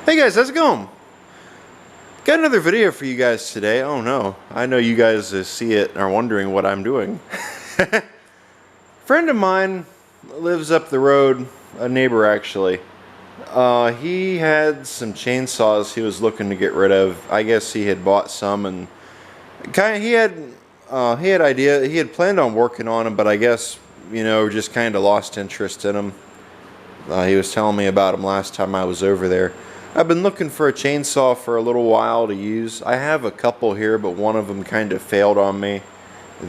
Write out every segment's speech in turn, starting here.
Hey guys, how's it going? Got another video for you guys today. Oh no, I know you guys see it and are wondering what I'm doing. Friend of mine lives up the road, a neighbor actually. He had some chainsaws he was looking to get rid of. I guess he had bought some and he had planned on working on them, but I guess, you know, just kind of lost interest in them. He was telling me about them last time I was over there. I've been looking for a chainsaw for a little while to use. I have a couple here, but one of them kind of failed on me.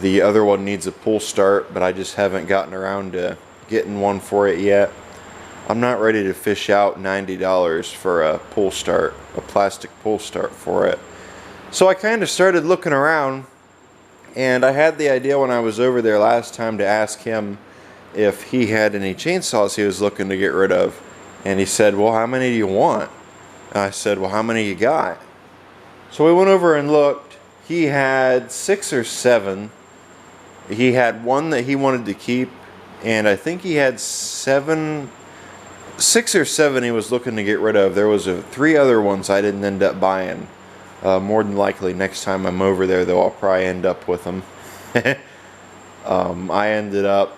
The other one needs a pull start, but I just haven't gotten around to getting one for it yet. I'm not ready to fish out $90 for a pull start, a plastic pull start for it. So I kind of started looking around, and I had the idea when I was over there last time to ask him if he had any chainsaws he was looking to get rid of. And he said, well, how many do you want? And I said, well, how many you got? So we went over and looked. He had 6 or 7. He had one that he wanted to keep, and I think he had 6 or 7 he was looking to get rid of. There was 3 other ones I didn't end up buying. More than likely next time I'm over there, though, I'll probably end up with them. I ended up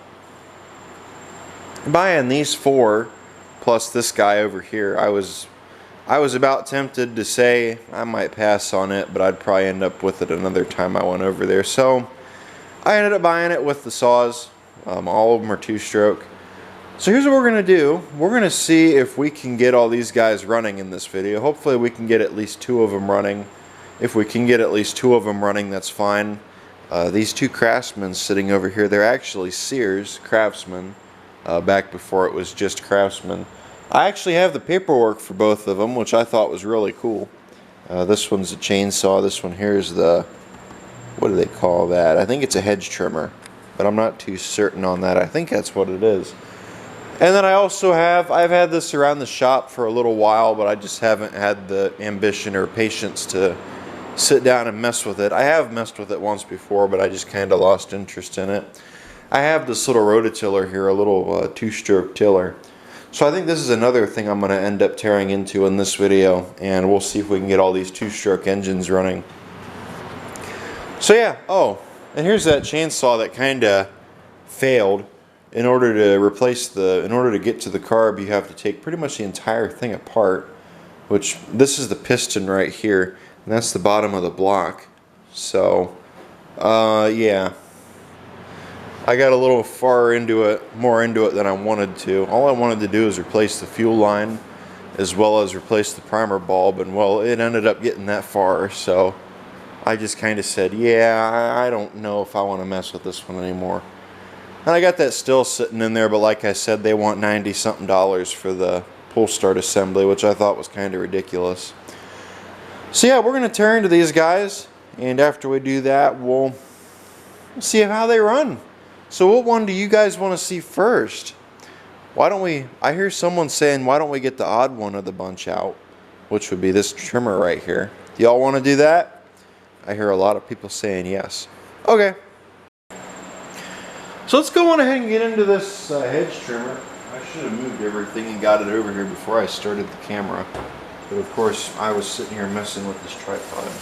buying these 4 plus this guy over here. I was about tempted to say I might pass on it, but I'd probably end up with it another time I went over there. So I ended up buying it with the saws. All of them are 2-stroke. So here's what we're going to do. We're going to see if we can get all these guys running in this video. Hopefully we can get at least 2 of them running. If we can get at least 2 of them running, that's fine. These 2 Craftsmen sitting over here, they're actually Sears Craftsman, back before it was just Craftsman. I actually have the paperwork for both of them, which I thought was really cool. This one's a chainsaw. This one here is the, what do they call that? I think it's a hedge trimmer, but I'm not too certain on that. I think that's what it is. And then I also I've had this around the shop for a little while, but I just haven't had the ambition or patience to sit down and mess with it. I have messed with it once before, but I just kind of lost interest in it. I have this little Rototiller here, a little 2-stroke tiller. So I think this is another thing I'm going to end up tearing into in this video, and we'll see if we can get all these 2-stroke engines running. So yeah, oh, and here's that chainsaw that kind of failed. In order to get to the carb, you have to take pretty much the entire thing apart, which this is the piston right here, and that's the bottom of the block. So, yeah. I got a little more into it than I wanted to. All I wanted to do is replace the fuel line as well as replace the primer bulb, and well, it ended up getting that far, so I just kind of said, yeah, I don't know if I want to mess with this one anymore. And I got that still sitting in there, but like I said, they want $90-something for the pull start assembly, which I thought was kind of ridiculous. So yeah, we're going to tear into these guys, and after we do that, we'll see how they run. So what one do you guys want to see first? Why don't we, I hear someone saying, why don't we get the odd one of the bunch out, which would be this trimmer right here. Do y'all want to do that? I hear a lot of people saying yes. Okay. So let's go on ahead and get into this hedge trimmer. I should have moved everything and got it over here before I started the camera. But of course, I was sitting here messing with this tripod.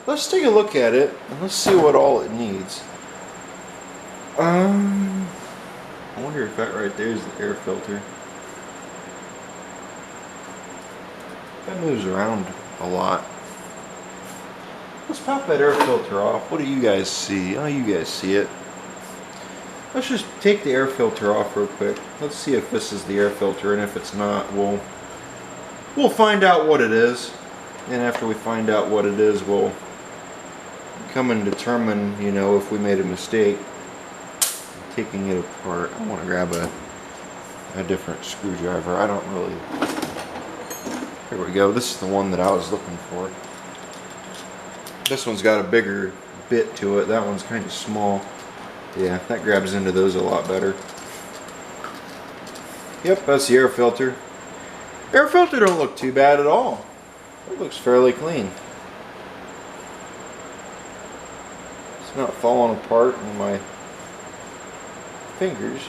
Let's take a look at it and let's see what all it needs. I wonder if that right there is the air filter. That moves around a lot. Let's pop that air filter off. What do you guys see? Oh, you guys see it. Let's just take the air filter off real quick. Let's see if this is the air filter, and if it's not, we'll find out what it is. And after we find out what it is, we'll come and determine, you know, if we made a mistake taking it apart. I want to grab a different screwdriver. I don't really. Here we go. This is the one that I was looking for. This one's got a bigger bit to it. That one's kind of small. Yeah, that grabs into those a lot better. Yep, that's the air filter. Air filter don't look too bad at all. It looks fairly clean. It's not falling apart in my fingers,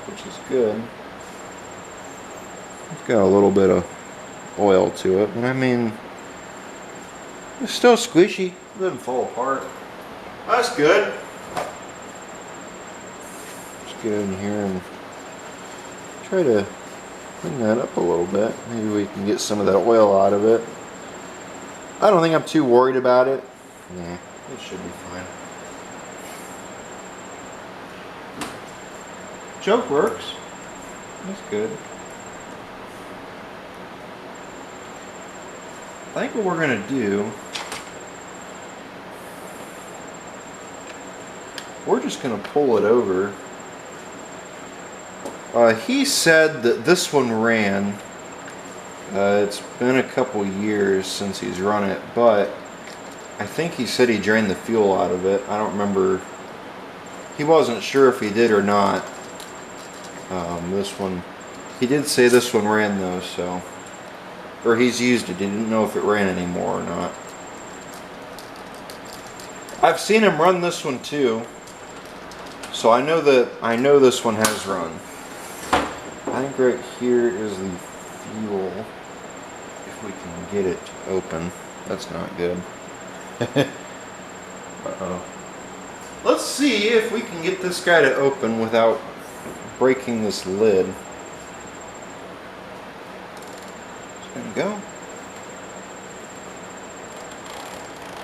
which is good. It's got a little bit of oil to it, but I mean, it's still squishy. It doesn't fall apart. That's good. Let's get in here and try to clean that up a little bit. Maybe we can get some of that oil out of it. I don't think I'm too worried about it. Nah, it should be fine. Choke works. That's good. I think what we're going to do, we're just going to pull it over. He said that this one ran. It's been a couple years since he's run it, but I think he said he drained the fuel out of it. I don't remember. He wasn't sure if he did or not. This one, he did say this one ran though, so, or he's used it. He didn't know if it ran anymore or not. I've seen him run this one too, so I know this one has run. I think right here is the fuel. If we can get it to open. That's not good. Uh-oh. Let's see if we can get this guy to open without breaking this lid. It's gonna go.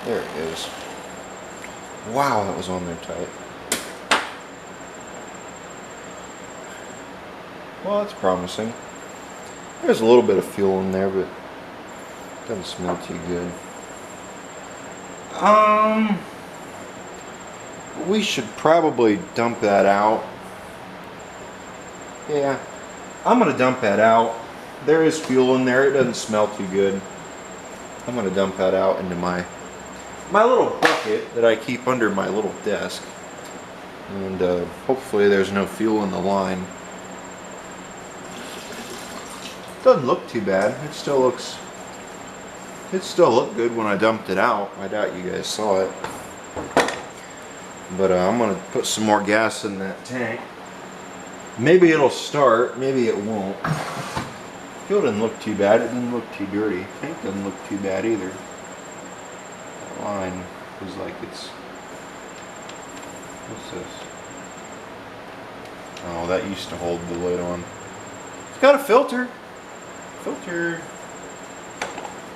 There it is. Wow, that was on there tight. Well, that's promising. There's a little bit of fuel in there, but it doesn't smell too good. We should probably dump that out. Yeah, I'm gonna dump that out. There is fuel in there. It doesn't smell too good. I'm gonna dump that out into my little bucket that I keep under my little desk, and hopefully there's no fuel in the line. Doesn't look too bad. It still looked good when I dumped it out. I doubt you guys saw it. But I'm going to put some more gas in that tank. Maybe it'll start, maybe it won't. Fuel didn't look too bad. It didn't look too dirty. Tank doesn't look too bad either. That line is like it's... What's this? Oh, that used to hold the lid on. It's got a filter. Filter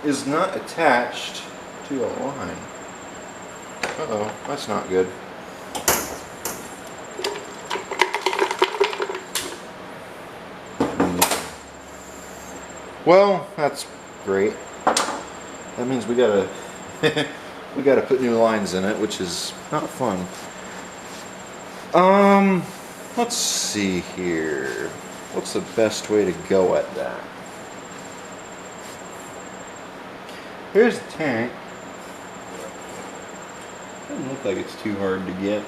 is not attached to a line. Uh-oh, that's not good. Well, that's great. That means we gotta we gotta put new lines in it, which is not fun. Let's see here. What's the best way to go at that? Here's the tank. Doesn't look like it's too hard to get.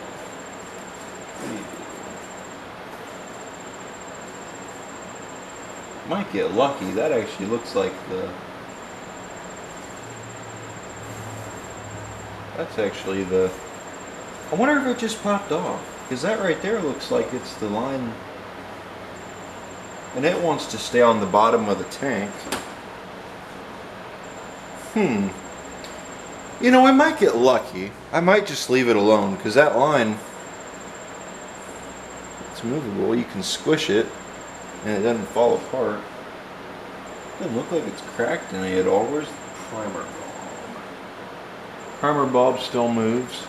Might get lucky. That actually looks like the... That's actually the... I wonder if it just popped off. Because that right there looks like it's the line. And it wants to stay on the bottom of the tank. You know, I might get lucky. I might just leave it alone, because that line, it's movable. You can squish it, and it doesn't fall apart. It doesn't look like it's cracked any at all. Where's the primer bulb? Primer bulb still moves.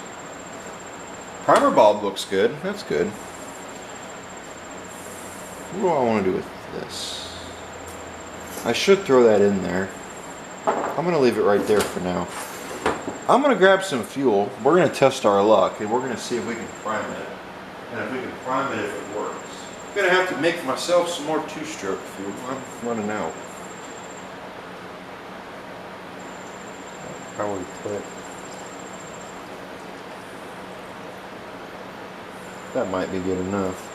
Primer bulb looks good. That's good. What do I want to do with this? I should throw that in there. I'm going to leave it right there for now. I'm going to grab some fuel. We're going to test our luck, and we're going to see if we can prime it. And if we can prime it, if it works. I'm going to have to make myself some more two-stroke fuel. I'm running out. Probably put... That might be good enough.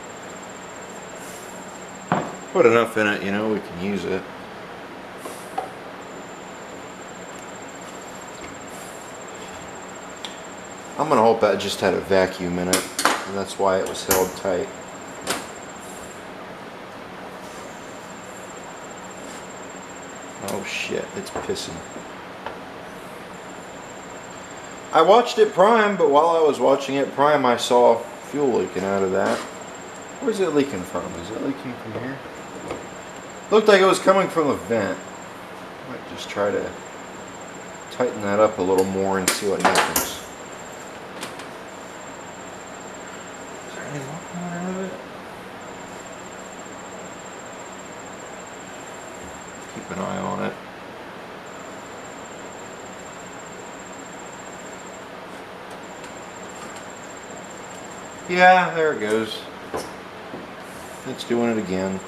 Put enough in it, you know, we can use it. I'm going to hope that just had a vacuum in it, and that's why it was held tight. Oh shit, it's pissing. I watched it prime, but while I was watching it prime, I saw fuel leaking out of that. Where's it leaking from? Is it leaking from here? Looked like it was coming from the vent. Might just try to tighten that up a little more and see what happens. Is there any more coming out of it? Keep an eye on it. Yeah, there it goes. It's doing it again.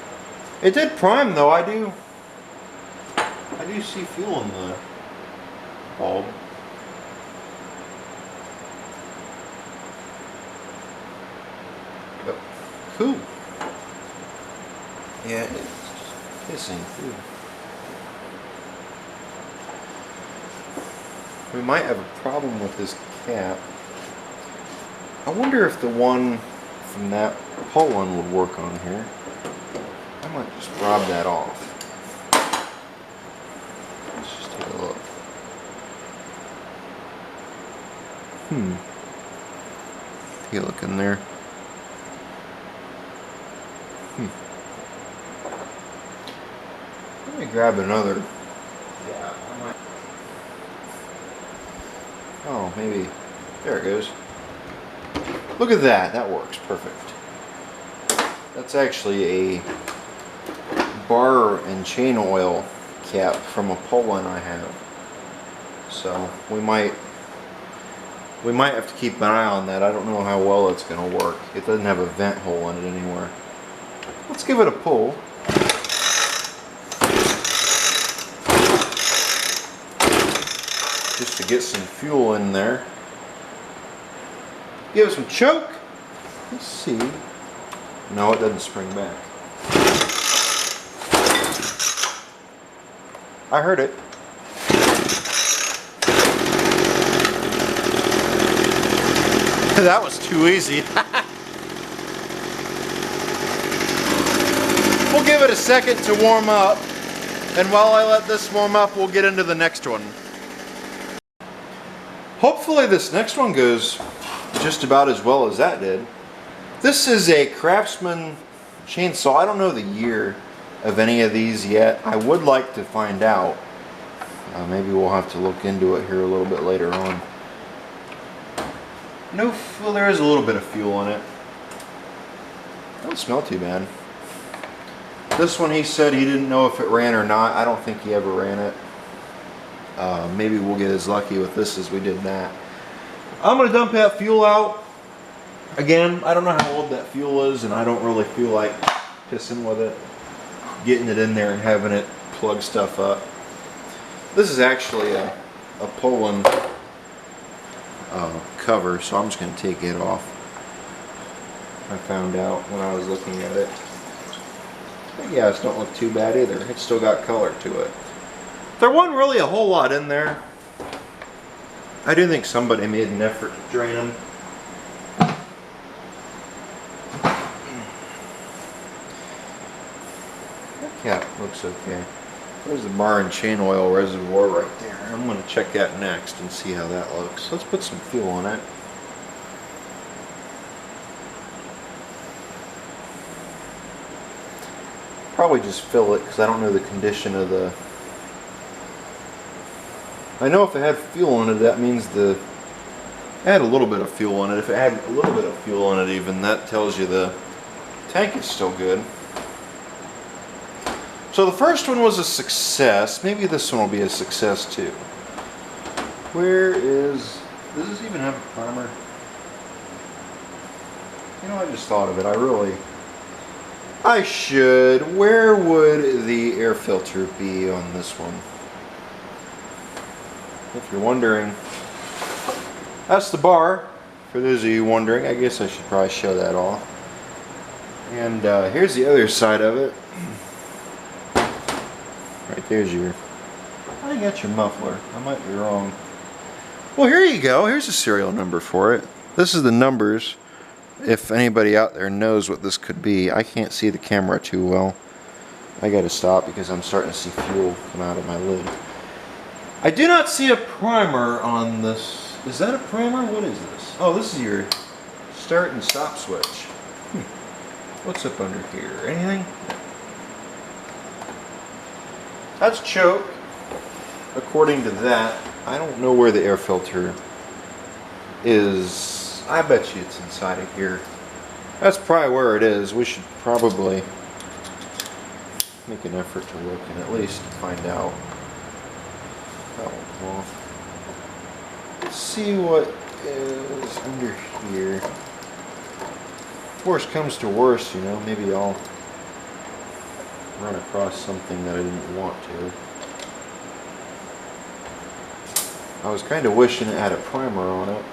It did prime though. I do see fuel in the bulb. Yep. Cool. Yeah, it's pissing too. We might have a problem with this cap. I wonder if the one from that pull one would work on here. I might just rob that off. Let's just take a look. Take a look in there. Let me grab another. Yeah, I might. Oh, maybe. There it goes. Look at that. That works perfect. That's actually a bar and chain oil cap from a pull line I have. So we might have to keep an eye on that. I don't know how well it's going to work. It doesn't have a vent hole in it anywhere. Let's give it a pull. Just to get some fuel in there. Give it some choke. Let's see. No, it doesn't spring back. I heard it. That was too easy. We'll give it a second to warm up. And while I let this warm up, we'll get into the next one. Hopefully this next one goes just about as well as that did. This is a Craftsman Chainsaw. I don't know the year of any of these yet. I would like to find out. Maybe we'll have to look into it here a little bit later on. No, well, there is a little bit of fuel in it. Doesn't smell too bad. This one, he said he didn't know if it ran or not. I don't think he ever ran it. Maybe we'll get as lucky with this as we did that. I'm going to dump that fuel out. Again, I don't know how old that fuel is, and I don't really feel like pissing with it, getting it in there and having it plug stuff up. This is actually a Poland cover, so I'm just going to take it off. I found out when I was looking at it. But yeah, it don't look too bad either. It's still got color to it. There wasn't really a whole lot in there. I do think somebody made an effort to drain them. That cap looks okay. There's the bar and chain oil reservoir right there. I'm going to check that next and see how that looks. Let's put some fuel in it. Probably just fill it because I don't know the condition of the... I know if it had fuel in it, that means it had a little bit of fuel in it. If it had a little bit of fuel in it even, that tells you the tank is still good. So the first one was a success. Maybe this one will be a success too. Where is... does this even have a primer? You know, I just thought of it. I should. Where would the air filter be on this one? If you're wondering, that's the bar. For those of you wondering, I guess I should probably show that off. And here's the other side of it. Right there's your... I think that's your muffler. I might be wrong. Well, here you go. Here's a serial number for it. This is the numbers. If anybody out there knows what this could be. I can't see the camera too well. I gotta stop because I'm starting to see fuel come out of my lid. I do not see a primer on this. Is that a primer? What is this? Oh, this is your start and stop switch. What's up under here? Anything? That's choke. According to that, I don't know where the air filter is. I bet you it's inside of here. That's probably where it is. We should probably make an effort to look and at least find out. That will come off. Let's see what is under here. Worst comes to worst, you know, maybe I'll run across something that I didn't want to. I was kind of wishing it had a primer on it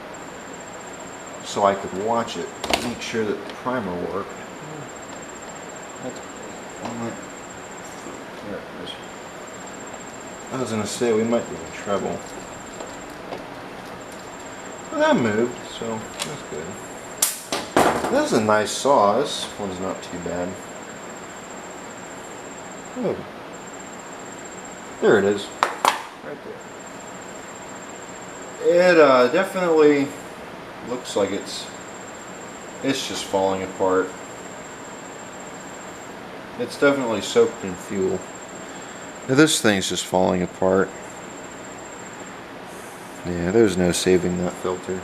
so I could watch it, make sure that the primer worked. That's on that. There it is. I was going to say we might be in trouble. Well, that moved, so that's good. This is a nice saw. This one's not too bad. Oh. There it is. Right there. It definitely looks like it's just falling apart. It's definitely soaked in fuel. Now this thing's just falling apart. Yeah, there's no saving that filter.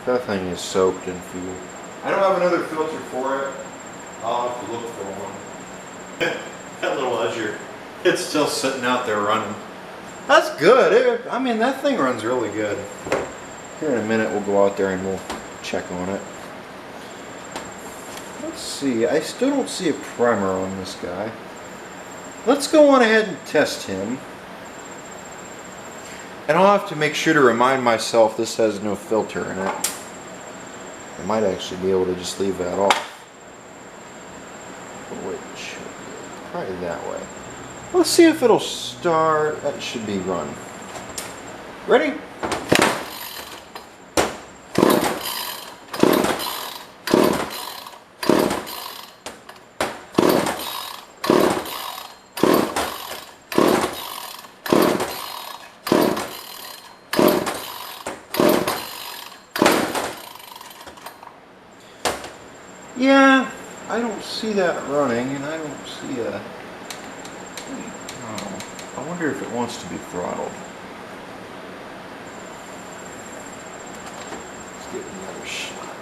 That thing is soaked in fuel. I don't have another filter for it. I'll have to look for one. That little edger, it's still sitting out there running. That's good. I mean, that thing runs really good. Here in a minute we'll go out there and we'll check on it. Let's see, I still don't see a primer on this guy. Let's go on ahead and test him. And I'll have to make sure to remind myself this has no filter in it. I might actually be able to just leave that off. Which, probably that way. Let's see if it'll start. That should be run. Ready? Yeah, I don't see that running, and I don't see a... Oh, I wonder if it wants to be throttled. Let's give it another shot.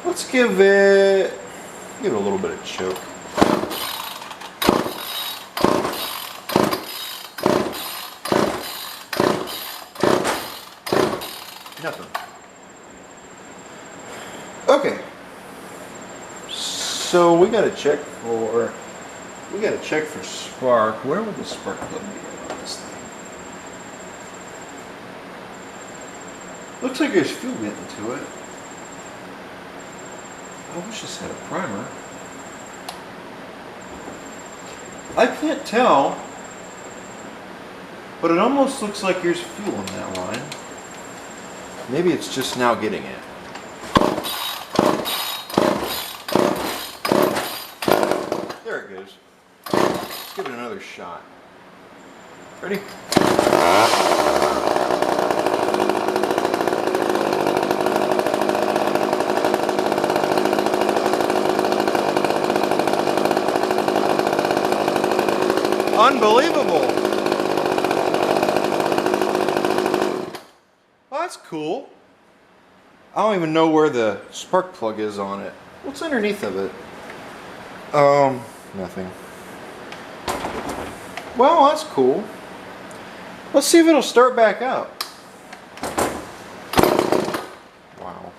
Let's give it a little bit of choke. Nothing. Okay. So we gotta check for spark. Where would the spark plug be on this thing? Looks like there's fuel getting to it. I wish this had a primer. I can't tell, but it almost looks like there's fuel in that line. Maybe it's just now getting it. There it goes. Let's give it another shot. Ready? Unbelievable! Well, that's cool. I don't even know where the spark plug is on it. What's underneath of it? Nothing. Well, that's cool. Let's see if it'll start back up. Wow.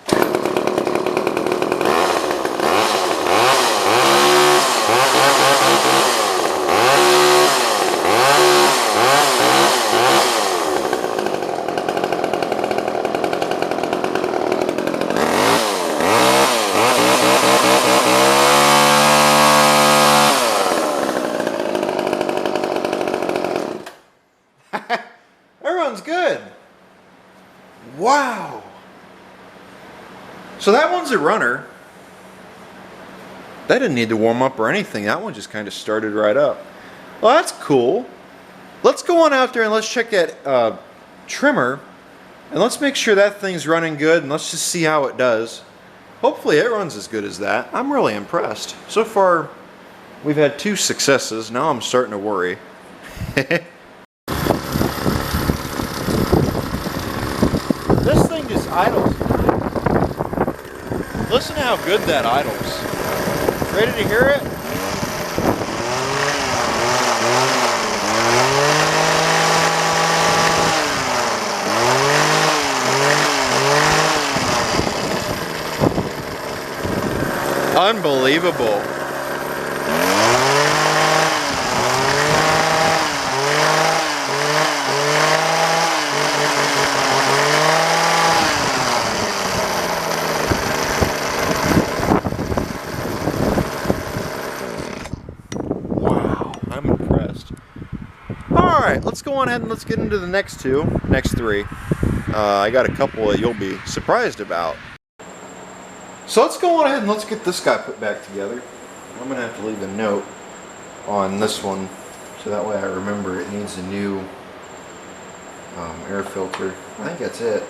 Everyone's good. runs a runner. That didn't need to warm up or anything. That one just kind of started right up. Well, that's cool. Let's go on out there and let's check that trimmer. And let's make sure that thing's running good. And let's just see how it does. Hopefully it runs as good as that. I'm really impressed. So far, we've had 2 successes. Now I'm starting to worry. This thing just idles. Listen to how good that idles. Ready to hear it? Unbelievable. Alright, let's go on ahead and let's get into the next 3. I got a couple that you'll be surprised about. So let's go on ahead and let's get this guy put back together. I'm going to have to leave a note on this one so that way I remember it needs a new air filter. I think that's it.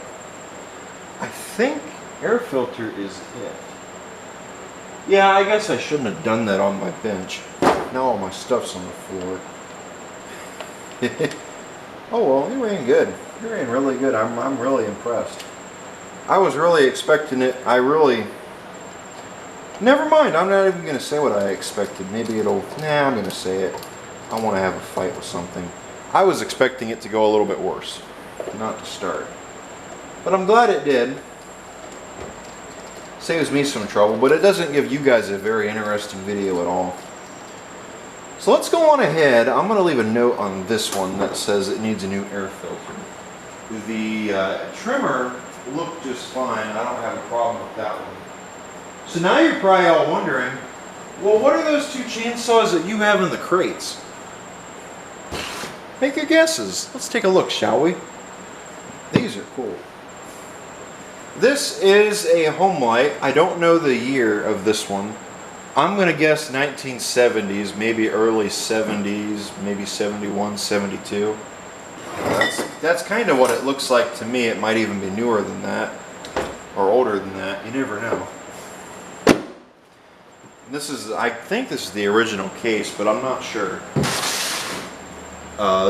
I think air filter is it. Yeah, I guess I shouldn't have done that on my bench. Now all my stuff's on the floor. Oh well, he ran good. He ran really good. I'm really impressed. I was really expecting it. Never mind. I'm not even going to say what I expected. Maybe it'll... Nah, I'm going to say it. I want to have a fight with something. I was expecting it to go a little bit worse. Not to start. But I'm glad it did. Saves me some trouble, but it doesn't give you guys a very interesting video at all. So let's go on ahead. I'm going to leave a note on this one that says it needs a new air filter. The trimmer looked just fine. I don't have a problem with that one. So now you're probably all wondering, well, what are those 2 chainsaws that you have in the crates? Make your guesses. Let's take a look, shall we? These are cool. This is a home light. I don't know the year of this one. I'm going to guess 1970s, maybe early 70s, maybe 71, 72. That's kind of what it looks like to me. It might even be newer than that, or older than that. You never know. This is, I think this is the original case, but I'm not sure.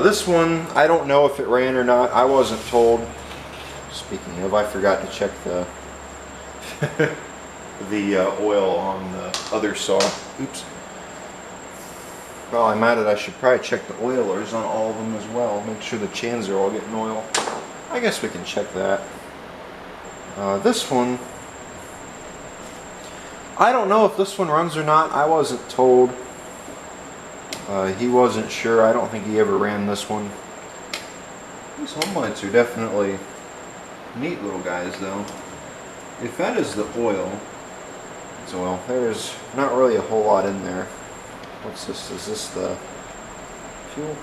This one, I don't know if it ran or not. I wasn't told. Speaking of, I forgot to check the the oil on the other saw. Oops. Well, I'm at it. I should probably check the oilers on all of them as well. Make sure the chains are all getting oil. I guess we can check that. This one, I don't know if this one runs or not. I wasn't told. He wasn't sure. I don't think he ever ran this one. These home lights are definitely neat little guys, though. If that is the oil, so well, there's not really a whole lot in there. What's this? Is this the fuel?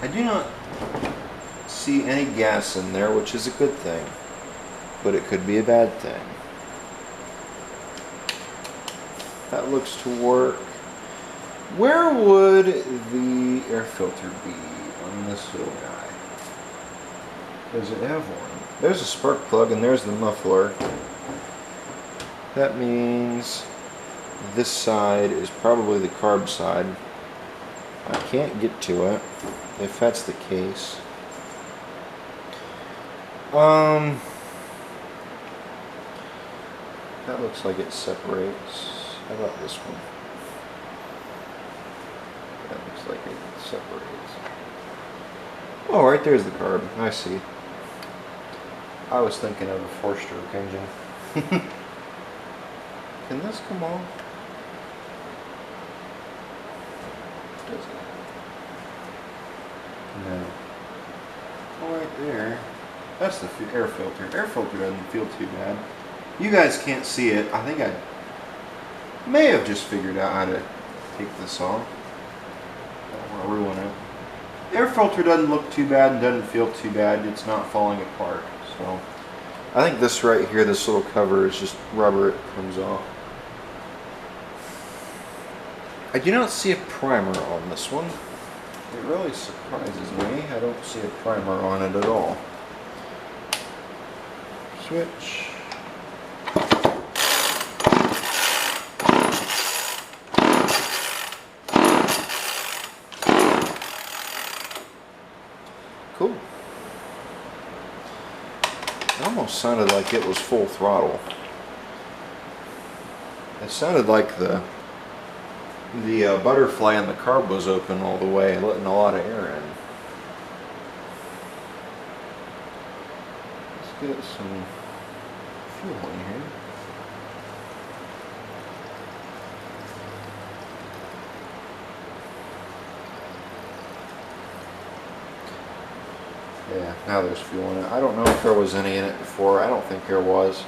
I do not see any gas in there, which is a good thing, but it could be a bad thing. That looks to work. Where would the air filter be on this little guy? Does it have one? There's a spark plug and there's the muffler. That means this side is probably the carb side. I can't get to it if that's the case. That looks like it separates. How about this one? That looks like it separates. Oh, right there's the carb. I see. I was thinking of a 4-stroke engine. Can this come on? Does it? No. Oh, right there. That's the air filter. Air filter doesn't feel too bad. You guys can't see it. I think I may have just figured out how to take this off. I don't want to ruin it. The air filter doesn't look too bad and doesn't feel too bad. It's not falling apart. So I think this right here, this little cover is just rubber, it comes off. I do not see a primer on this one. It really surprises me. I don't see a primer on it at all. Switch. Cool. It almost sounded like it was full throttle. It sounded like the butterfly in the carb was open all the way, letting a lot of air in. Let's get some fuel in here. Yeah, now there's fuel in it. I don't know if there was any in it before. I don't think there was.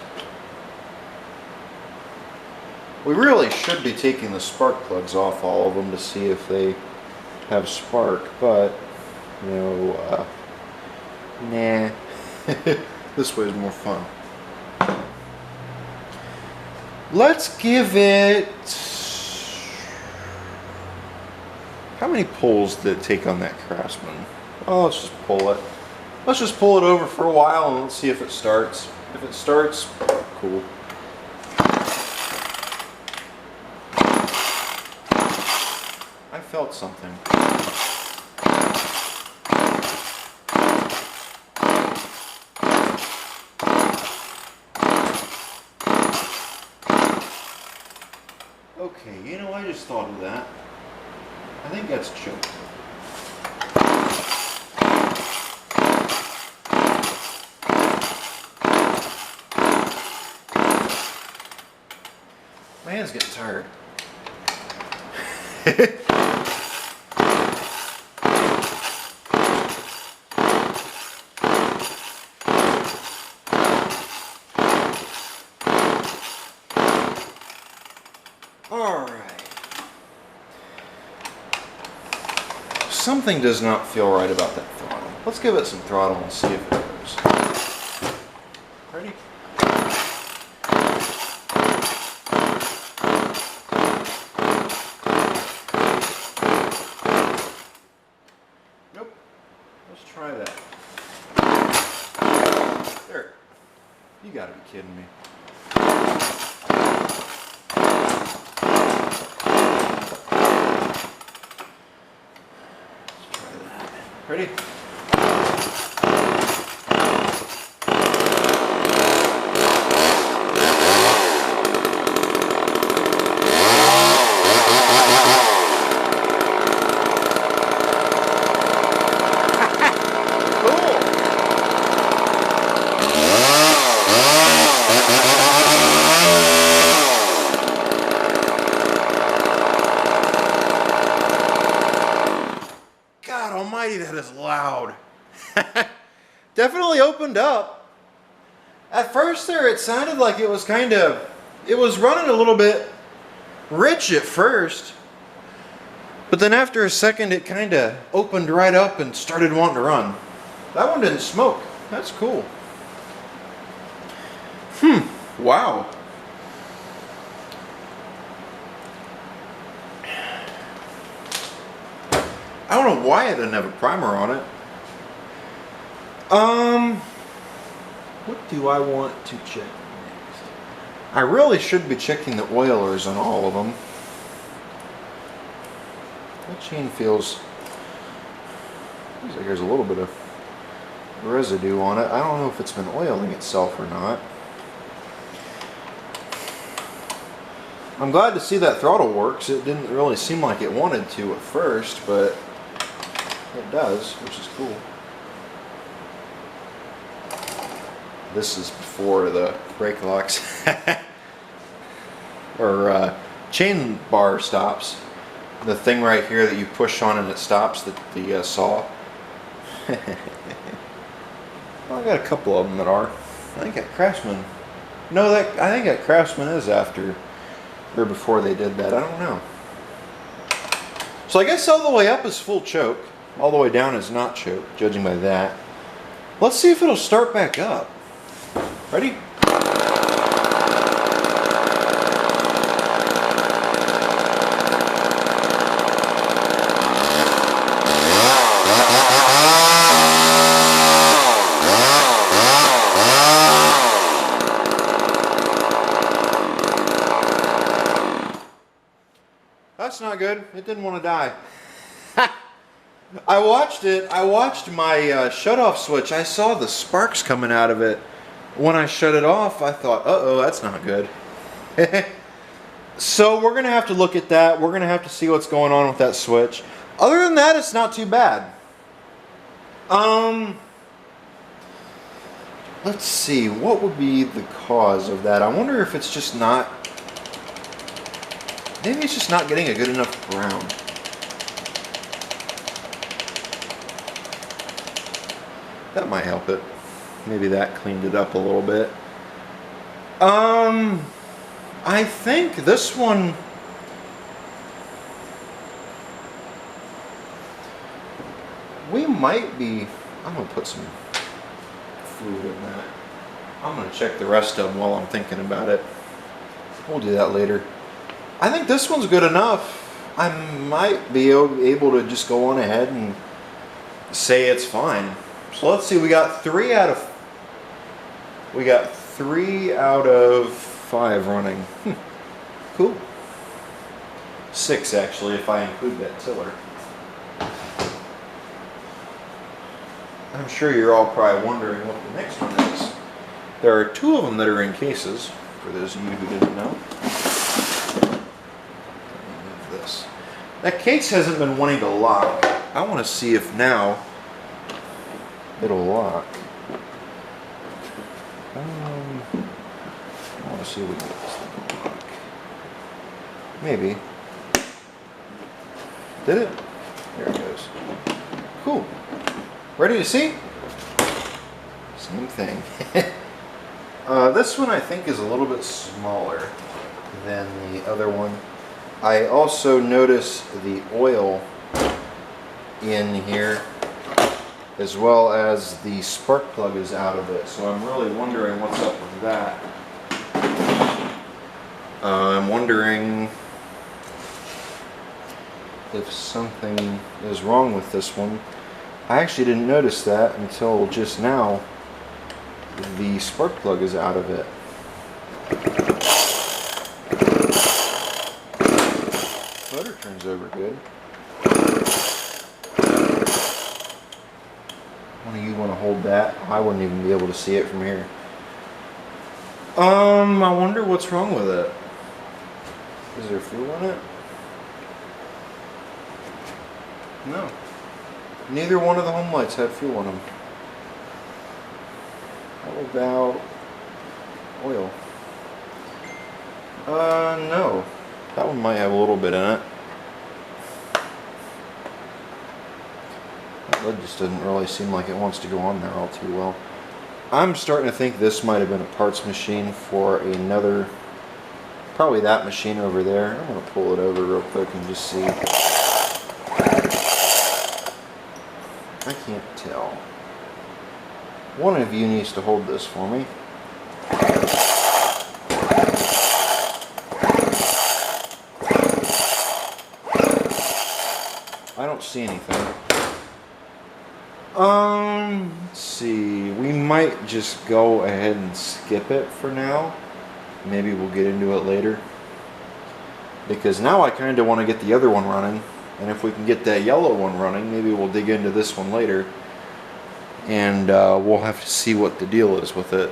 We really should be taking the spark plugs off all of them to see if they have spark, but no, nah. This way is more fun. Let's give it... How many pulls did it take on that Craftsman? Oh, let's just pull it. Let's just pull it over for a while and let's see if it starts. If it starts, cool. I felt something. Okay, you know, I just thought of that. I think that's choke. My hand's getting tired. Something does not feel right about that throttle. Let's give it some throttle and see if it goes. Ready? Nope. Let's try that. There. You gotta be kidding me. Ready? That is loud. Definitely opened up. At first there it sounded like it was it was running a little bit rich at first, but then after a second it kind of opened right up and started wanting to run. That one didn't smoke. That's cool. Wow. I don't know why it didn't have a primer on it. What do I want to check next? I really should be checking the oilers on all of them. That chain feels like there's a little bit of residue on it. I don't know if it's been oiling itself or not. I'm glad to see that throttle works. It didn't really seem like it wanted to at first, but it does, which is cool. This is before the brake locks or chain bar stops. The thing right here that you push on and it stops, the saw. Well, I got a couple of them that are. I think that Craftsman. No, I think that Craftsman is after or before they did that. I don't know. So I guess all the way up is full choke. All the way down is not choke, judging by that. Let's see if it'll start back up. Ready? That's not good. It didn't want to die. I watched it. I watched my shut-off switch. I saw the sparks coming out of it. When I shut it off, I thought, uh-oh, that's not good. So we're going to have to look at that. We're going to have to see what's going on with that switch. Other than that, it's not too bad. Let's see. What would be the cause of that? I wonder if it's just not... Maybe it's just not getting a good enough brown. That might help it. Maybe that cleaned it up a little bit. I think this one... We might be... I'm going to put some fluid in that. I'm going to check the rest of them while I'm thinking about it. We'll do that later. I think this one's good enough. I might be able to just go on ahead and say it's fine. So let's see, we got 3 out of 5 running. Cool. 6 actually, if I include that tiller. I'm sure you're all probably wondering what the next one is. There are 2 of them that are in cases, for those of you who didn't know. This. That case hasn't been wanting to lock. I want to see if now it'll lock. I want to see if we can get this thing to lock. Maybe. Did it? There it goes. Cool. Ready to see? Same thing. This one I think is a little bit smaller than the other one. I also notice the oil in here, as well as the spark plug is out of it, so I'm really wondering what's up with that. I'm wondering if something is wrong with this one. I actually didn't notice that until just now. The spark plug is out of it. Motor turns over good. One of you want to hold that? I wouldn't even be able to see it from here. I wonder what's wrong with it. Is there fuel in it? No. Neither one of the home lights had fuel in them. How about oil? No. That one might have a little bit in it. That lid just doesn't really seem like it wants to go on there all too well. I'm starting to think this might have been a parts machine for another, probably that machine over there. I'm going to pull it over real quick and just see. I can't tell. One of you needs to hold this for me. I don't see anything. Let's see. We might just go ahead and skip it for now. Maybe we'll get into it later. Because now I kind of want to get the other one running. And if we can get that yellow one running, maybe we'll dig into this one later. And we'll have to see what the deal is with it.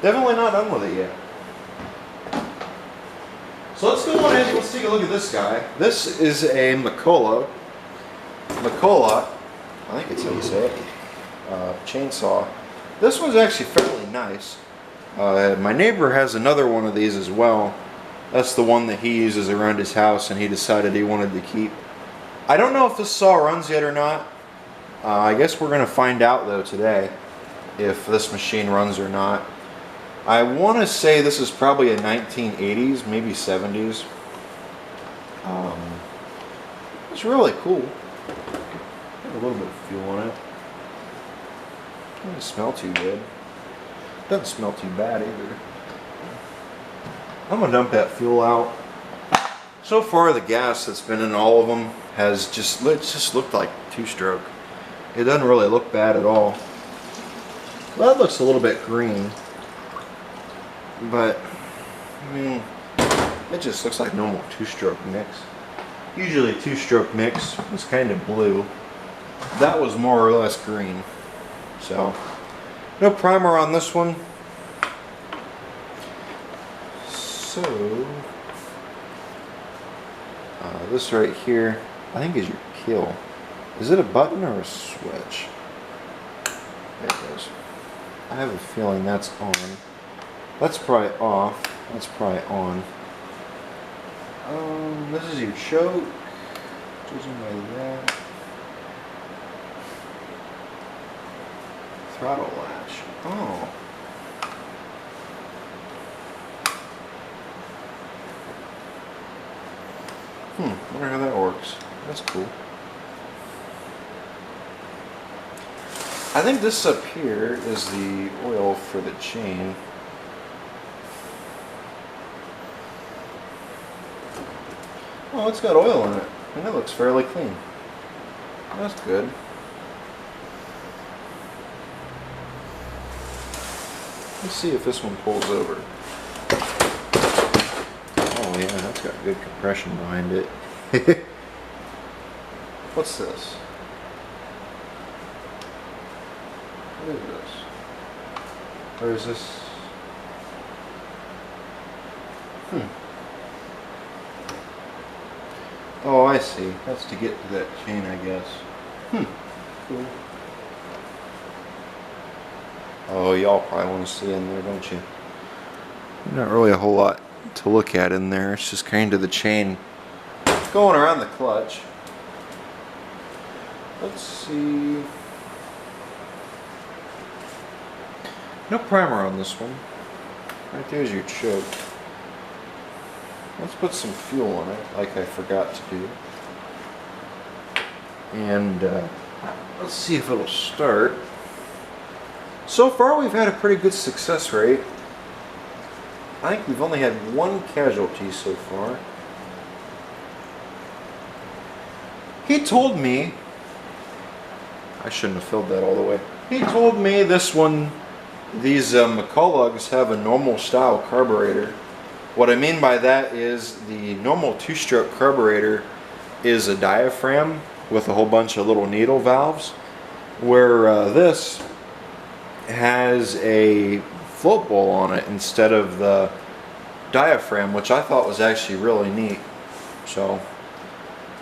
Definitely not done with it yet. So let's go on ahead and let's take a look at this guy. This is a Macola, I think it's how you say it, chainsaw. This one's actually fairly nice. My neighbor has another one of these as well. That's the one that he uses around his house and he decided he wanted to keep. I don't know if this saw runs yet or not. I guess we're going to find out though today if this machine runs or not. I want to say this is probably a 1980s, maybe 70s. It's really cool. Got a little bit of fuel on it. Doesn't smell too good. Doesn't smell too bad either. I'm gonna dump that fuel out. So far the gas that's been in all of them has just looked like 2-stroke. It doesn't really look bad at all. Well, that looks a little bit green, but I mean, it just looks like normal 2-stroke mix. Usually 2-stroke mix is kind of blue. That was more or less green. So, no primer on this one. So, this right here, I think is your kill. Is it a button or a switch? There it goes. I have a feeling that's on. That's probably off. That's probably on. This is your choke. Judging by that. Throttle latch. Oh. Wonder how that works. That's cool. I think this up here is the oil for the chain. Oh, it's got oil in it, and it looks fairly clean. That's good. Let's see if this one pulls over. Oh yeah, that's got good compression behind it. What's this? What is this? Or is this? Oh, I see. That's to get to that chain, I guess. Cool. Oh, y'all probably want to see in there, don't you? Not really a whole lot to look at in there. It's just kind of the chain going around the clutch. Let's see. No primer on this one. Right there's your choke. Let's put some fuel in it, like I forgot to do. And let's see if it'll start. So far we've had a pretty good success rate. I think we've only had one casualty so far. He told me, I shouldn't have filled that all the way. He told me this one, these McCullochs have a normal style carburetor. What I mean by that is the normal 2-stroke carburetor is a diaphragm with a whole bunch of little needle valves, where this has a float bowl on it instead of the diaphragm, which I thought was actually really neat. So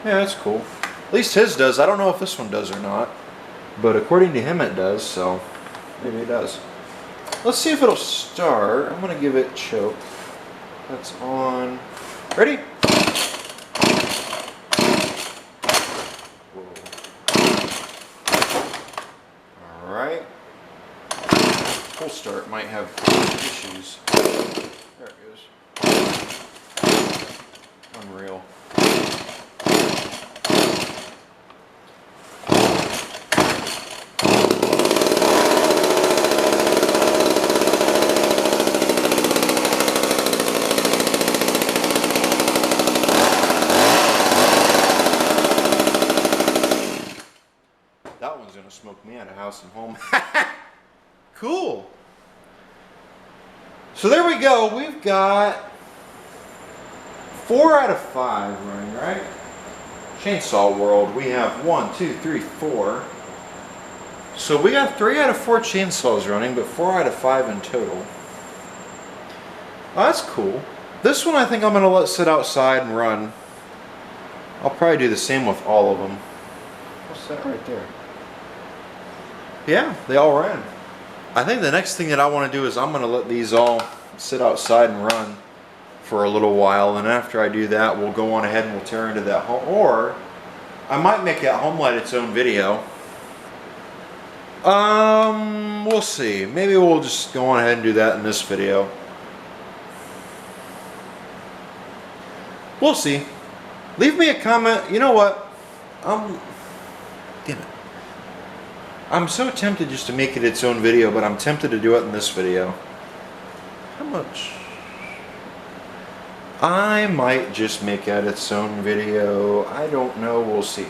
yeah, that's cool. At least his does. I don't know if this one does or not, but according to him it does, so maybe it does. Let's see if it'll start. I'm gonna give it choke. That's on. Ready? Alright. Full start might have issues. There it goes. Unreal. That one's gonna smoke me out of house and home. Cool. So there we go. We've got 4 out of 5 running, right? Chainsaw World. We have 1, 2, 3, 4. So we got 3 out of 4 chainsaws running, but 4 out of 5 in total. Oh, that's cool. This one I think I'm gonna let sit outside and run. I'll probably do the same with all of them. What's that right there? Yeah, they all ran. I think the next thing that I want to do is I'm going to let these all sit outside and run for a little while, and after I do that we'll go on ahead and we'll tear into that home, or I might make that home light its own video. We'll see. Maybe we'll just go on ahead and do that in this video. We'll see. Leave me a comment. You know what? Damn it. I'm so tempted just to make it its own video, but I'm tempted to do it in this video. How much? I might just make it its own video. I don't know, we'll see.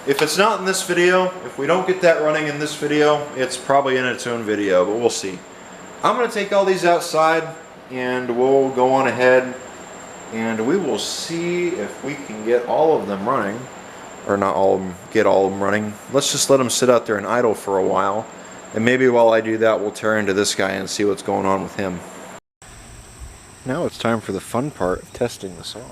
If it's not in this video, if we don't get that running in this video, it's probably in its own video, but we'll see. I'm going to take all these outside and we'll go on ahead and we will see if we can get all of them running. Or not all of them, get all of them running. Let's just let them sit out there and idle for a while. And maybe while I do that, we'll tear into this guy and see what's going on with him. Now it's time for the fun part of testing the saws.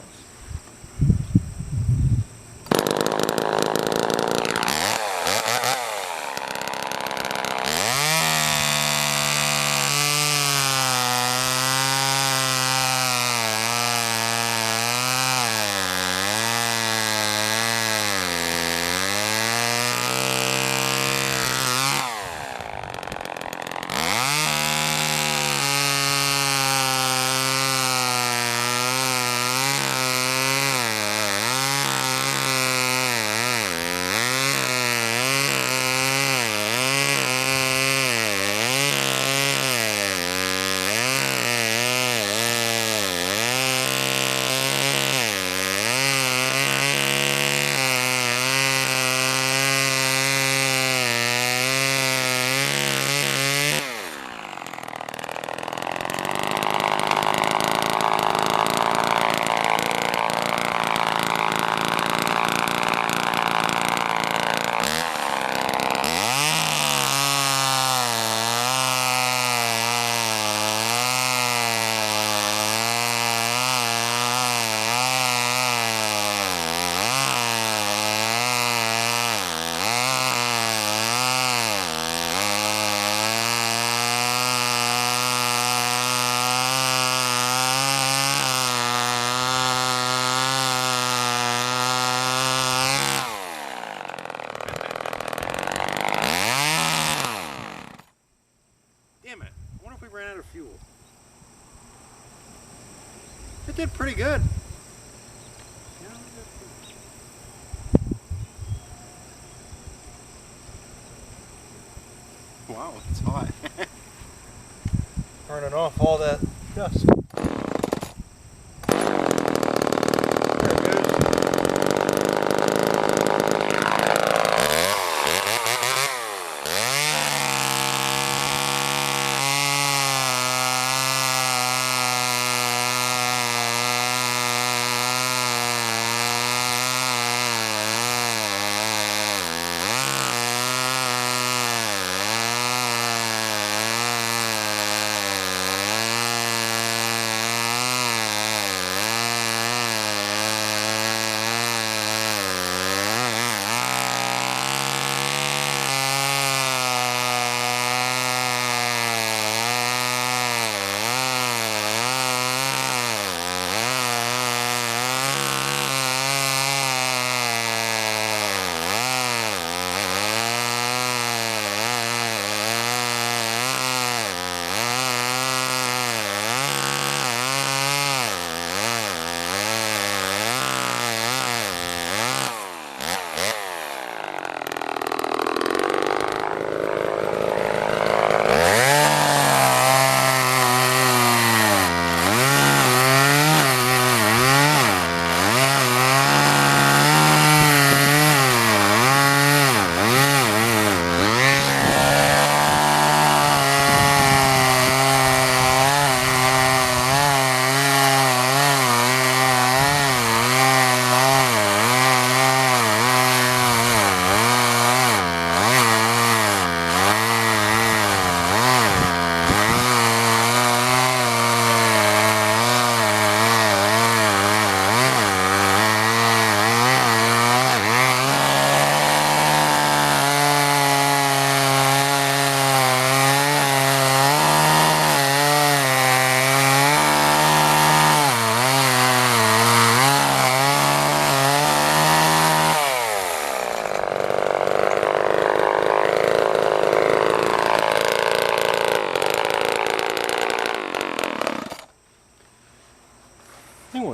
Damn it. I wonder if we ran out of fuel. It did pretty good. Wow, it's hot. Turning off all that dust.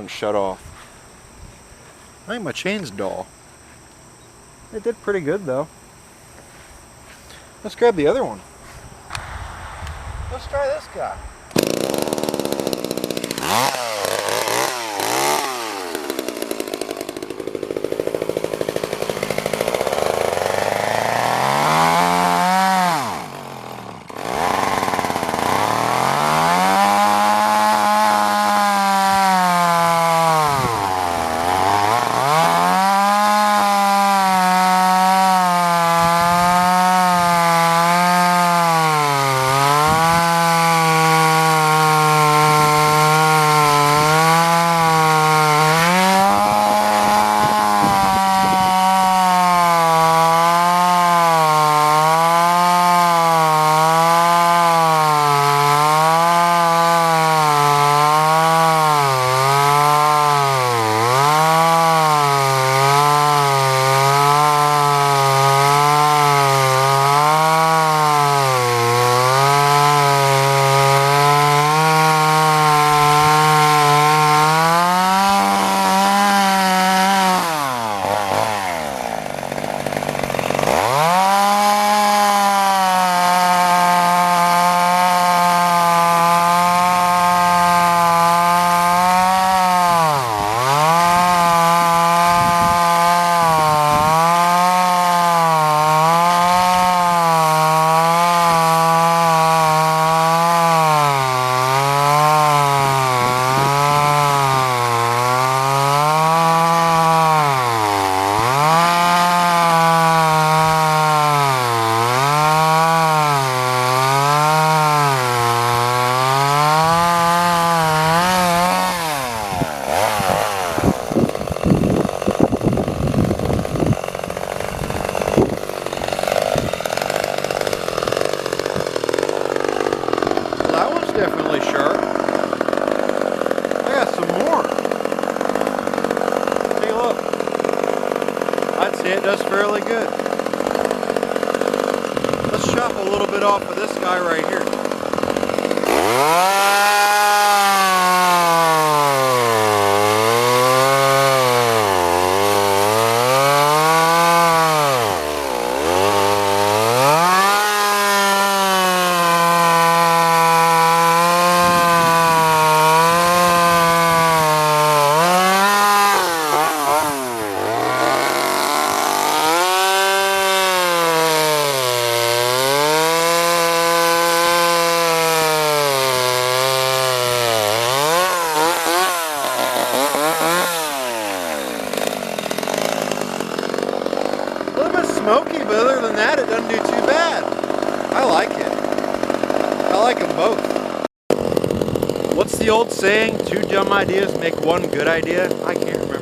Shut off. I think my chain's dull. It did pretty good though. Let's grab the other one. Let's try this guy. Definitely sharp. I got some more. Take a look. I'd say it does fairly good. Let's chop a little bit off of this guy right here. Smoky, but other than that, it doesn't do too bad. I like it. I like them both. What's the old saying? 2 dumb ideas make 1 good idea? I can't remember.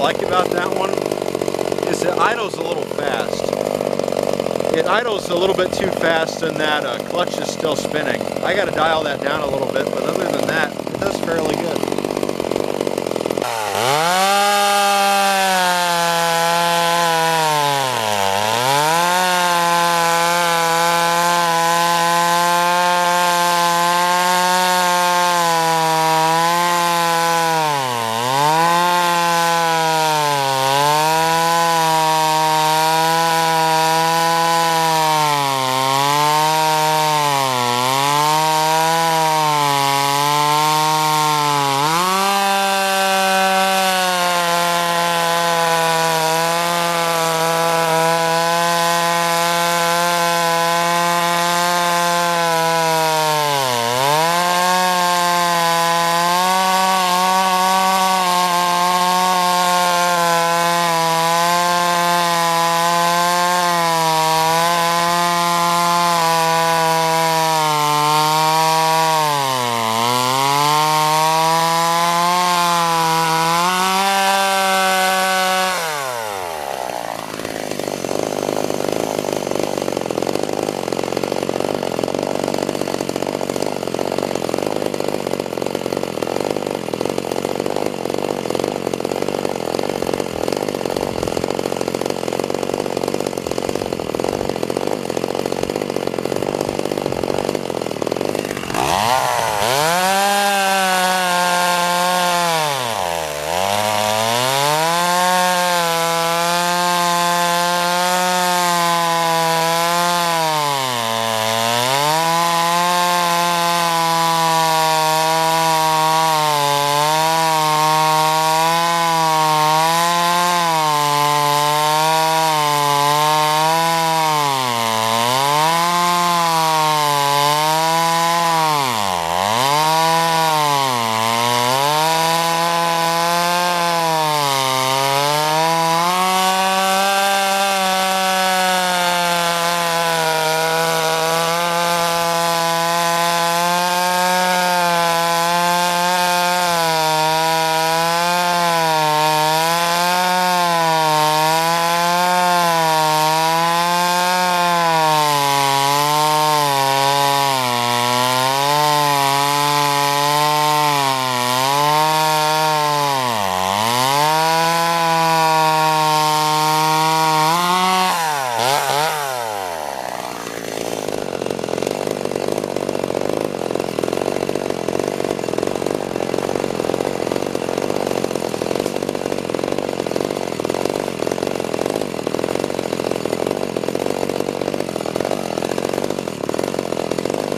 like about that one is it idles a little fast. It idles a little bit too fast and that clutch is still spinning. I got to dial that down a little bit, but other than that, it does fairly good.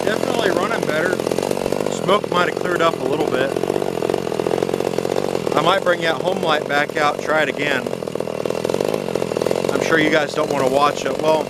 Definitely running better. Smoke might have cleared up a little bit. I might bring that home light back out, try it again. I'm sure you guys don't want to watch it. Well,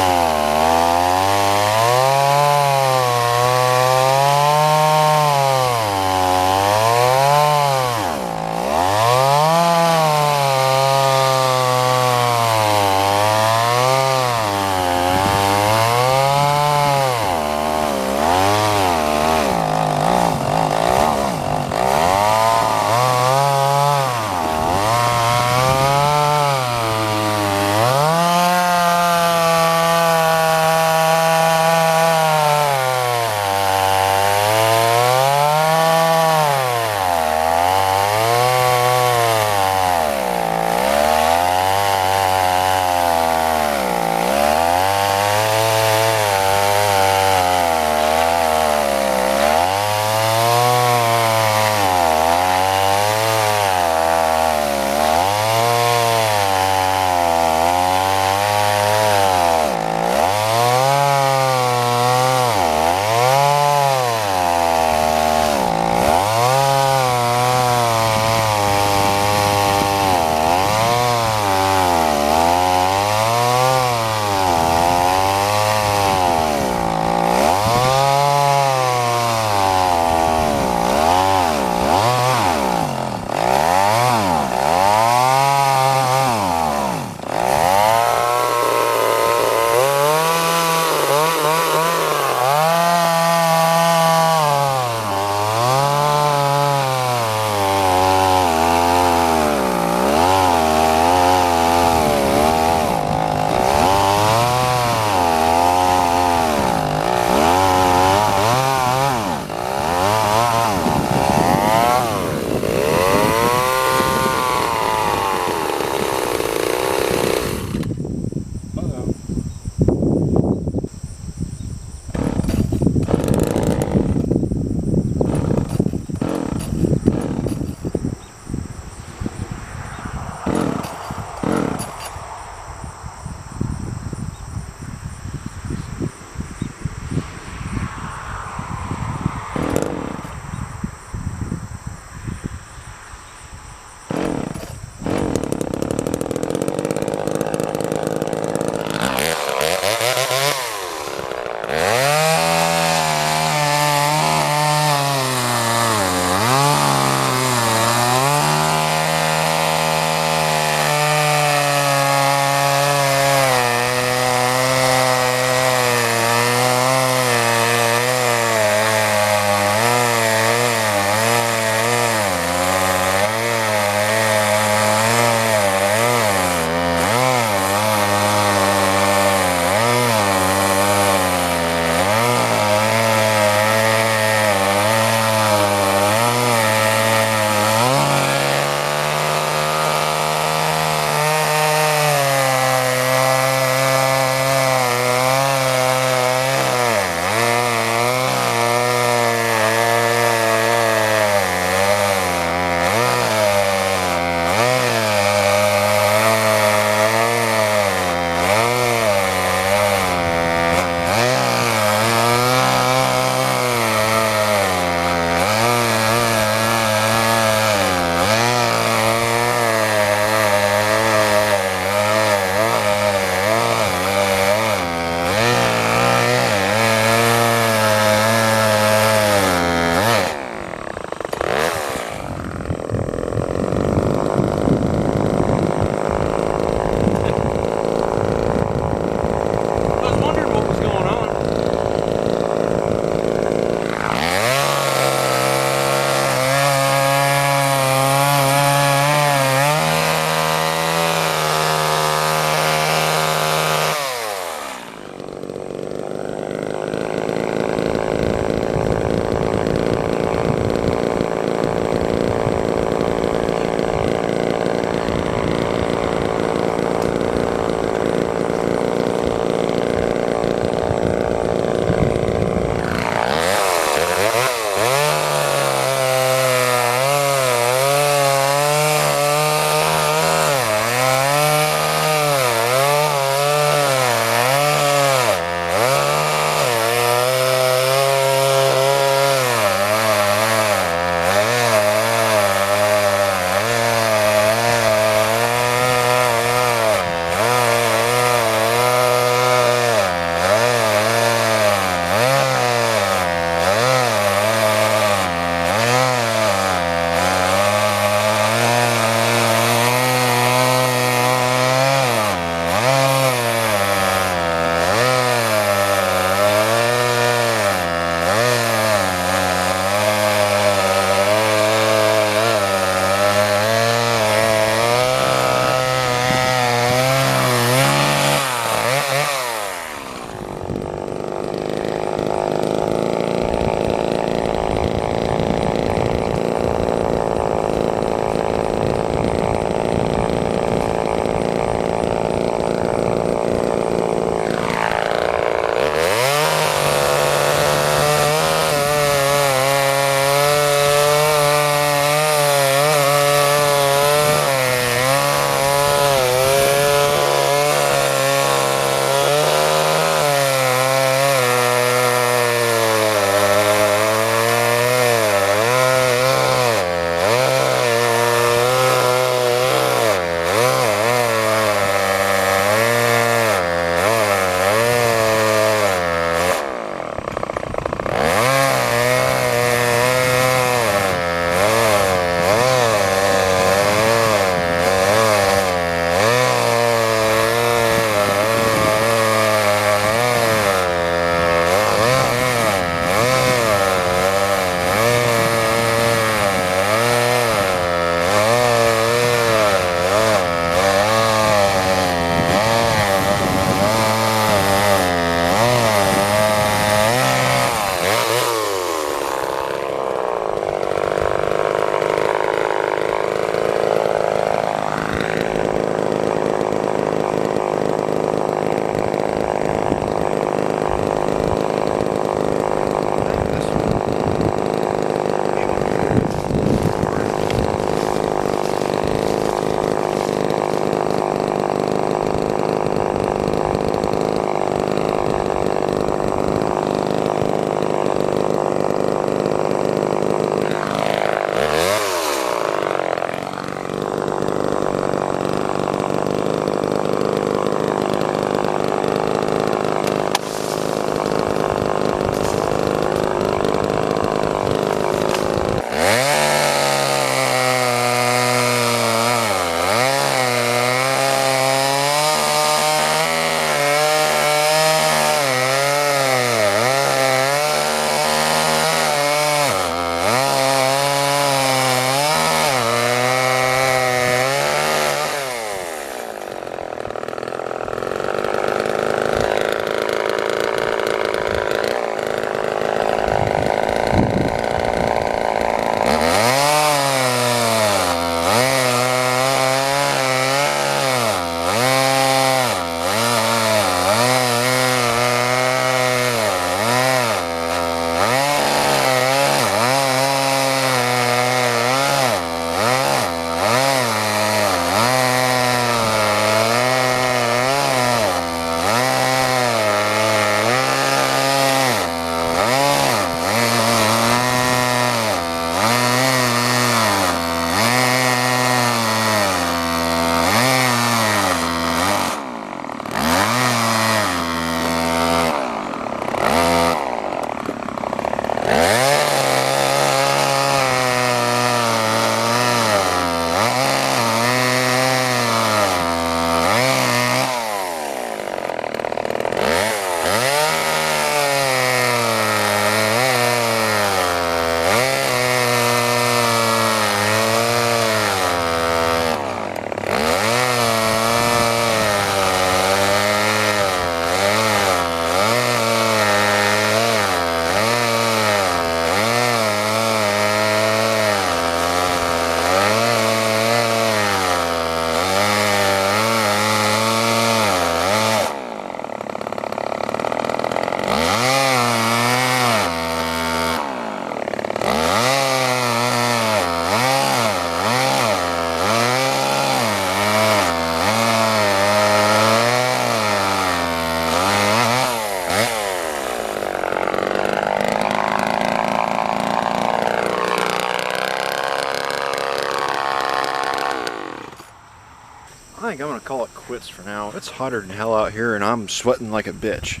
think I'm going to call it quits for now. It's hotter than hell out here and I'm sweating like a bitch.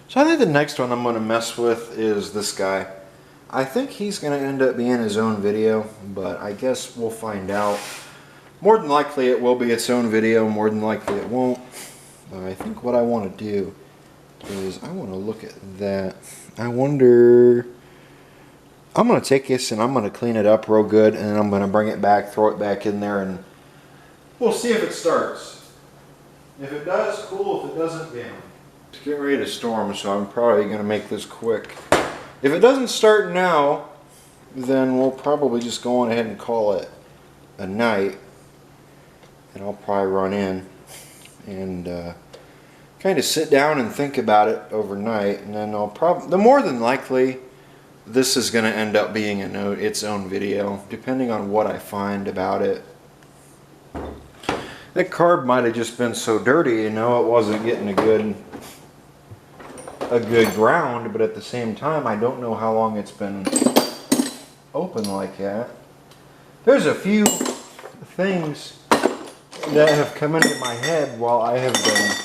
So I think the next one I'm going to mess with is this guy. I think he's going to end up being his own video, but I guess we'll find out. More than likely it will be its own video, more than likely it won't. But I think what I want to do is I want to look at that. I wonder... I'm going to take this and I'm going to clean it up real good, and then I'm going to bring it back, throw it back in there, and we'll see if it starts. If it does, cool. If it doesn't, damn. It's getting ready to storm, so I'm probably going to make this quick. If it doesn't start now, then we'll probably just go on ahead and call it a night, and I'll probably run in and kind of sit down and think about it overnight, and then I'll probably, more than likely, this is going to end up being its own video, depending on what I find about it. That carb might have just been so dirty, it wasn't getting a good ground, but at the same time, I don't know how long it's been open like that. There's a few things that have come into my head while I have been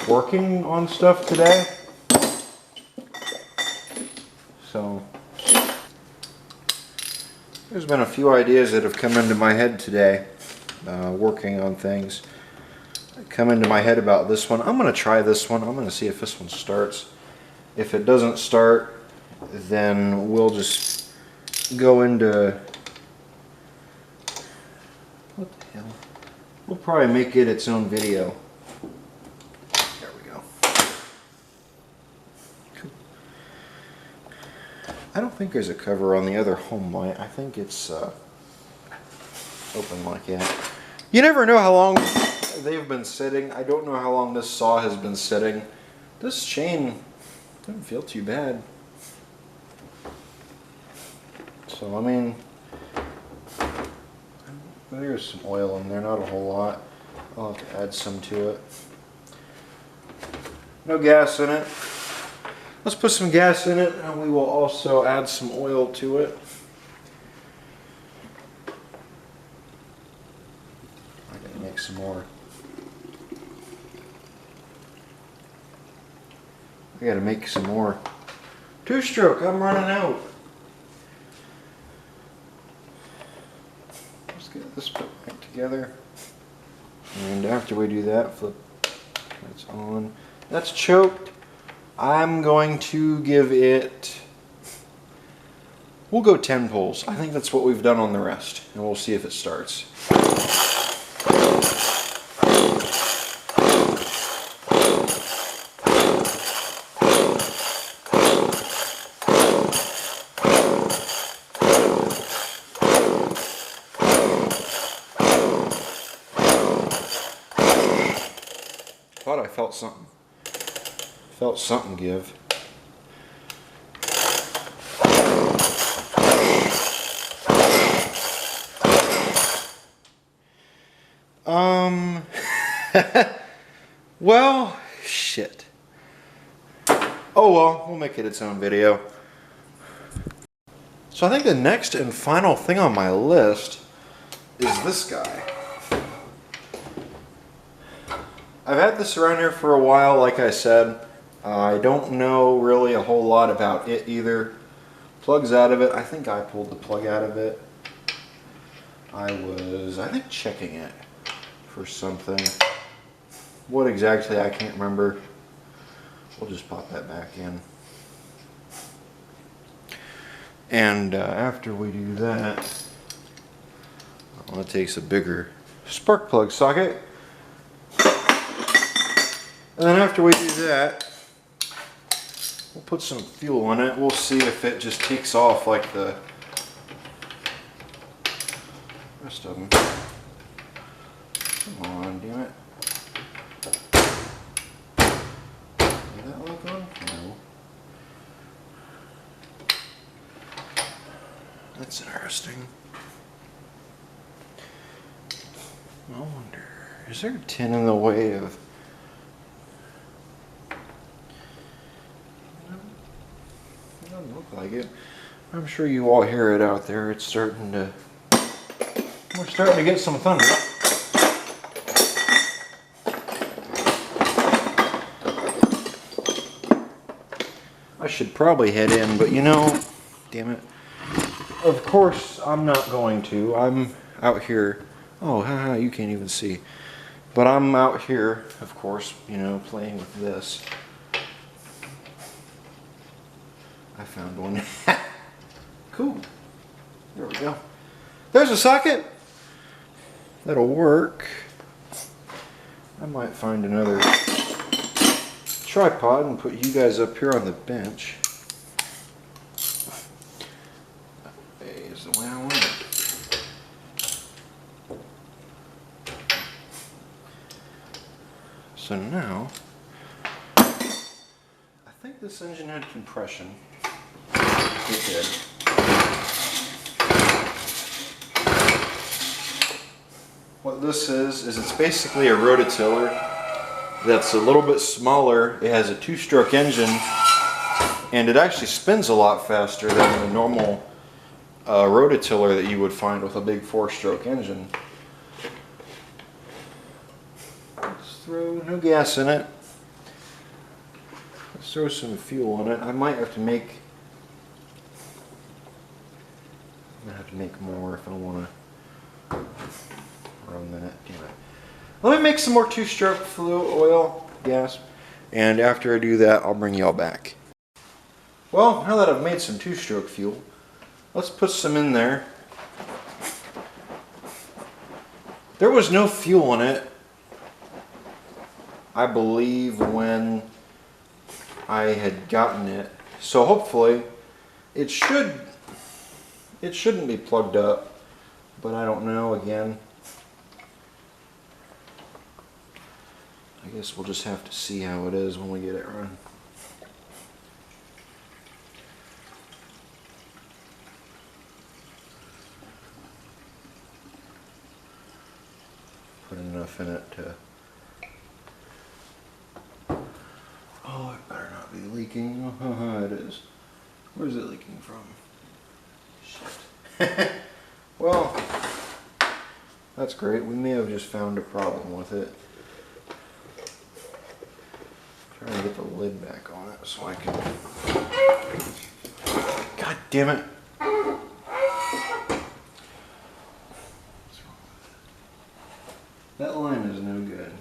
working on stuff today. So there's been a few ideas that have come into my head today, working on things. Come into my head about this one. I'm going to try this one. I'm going to see if this one starts. If it doesn't start, then we'll just go into... What the hell? We'll probably make it its own video. There we go. Cool. I don't think there's a cover on the other home light. I think it's open like that. You never know how long they've been sitting. I don't know how long this saw has been sitting. This chain doesn't feel too bad. So, I mean, there's some oil in there, not a whole lot. I'll have to add some to it. No gas in it. Let's put some gas in it, and we will also add some oil to it. I gotta make some more. I gotta make some more. Two-stroke, I'm running out. Let's get this put back together. And after we do that, flip. That's on. That's choked. I'm going to give it... We'll go 10 pulls. I think that's what we've done on the rest. And we'll see if it starts. Thought I felt something. Felt something give. Well, shit. Oh well, we'll make it its own video. So I think the next and final thing on my list is this guy. I've had this around here for a while, like I said. I don't know really a whole lot about it either. Plug's out of it. I think I pulled the plug out of it. I think, checking it for something. What exactly, I can't remember. We'll just pop that back in. And after we do that, I'm going to take a bigger spark plug socket. And then after we do that, we'll put some fuel in it. We'll see if it just takes off like the rest of them. Come on, damn it. Is that light on? No. That's interesting. I wonder, is there a tin in the way of... Doesn't look like it. I'm sure you all hear it out there. It's starting to We're starting to get some thunder. I should probably head in, but you know, damn it. Of course, I'm not going to. I'm out here. Oh, haha, you can't even see. But I'm out here, of course, you know, playing with this. I found one. Cool. There we go. There's a socket. That'll work. I might find another tripod and put you guys up here on the bench. That is the way I want it. So now, I think this engine had compression. It did. What this is it's basically a rototiller that's a little bit smaller. It has a 2-stroke engine, and it actually spins a lot faster than the normal rototiller that you would find with a big 4-stroke engine. Let's throw no gas in it. Let's throw some fuel in it. I might have to make. I'm gonna have to make more if I want to run that. Damn it. Let me make some more 2-stroke fluid oil, gas, and after I do that, I'll bring y'all back. Well, now that I've made some 2-stroke fuel, let's put some in there. There was no fuel in it, I believe, when I had gotten it. So hopefully it shouldn't be plugged up, but I don't know. Again, I guess we'll just have to see how it is when we get it run. Put enough in it to... Oh, it better not be leaking. Oh, it is. Where's it leaking from? Shit. Well, that's great. We may have just found a problem with it. Trying to get the lid back on it so I can... God damn it. That line is no good.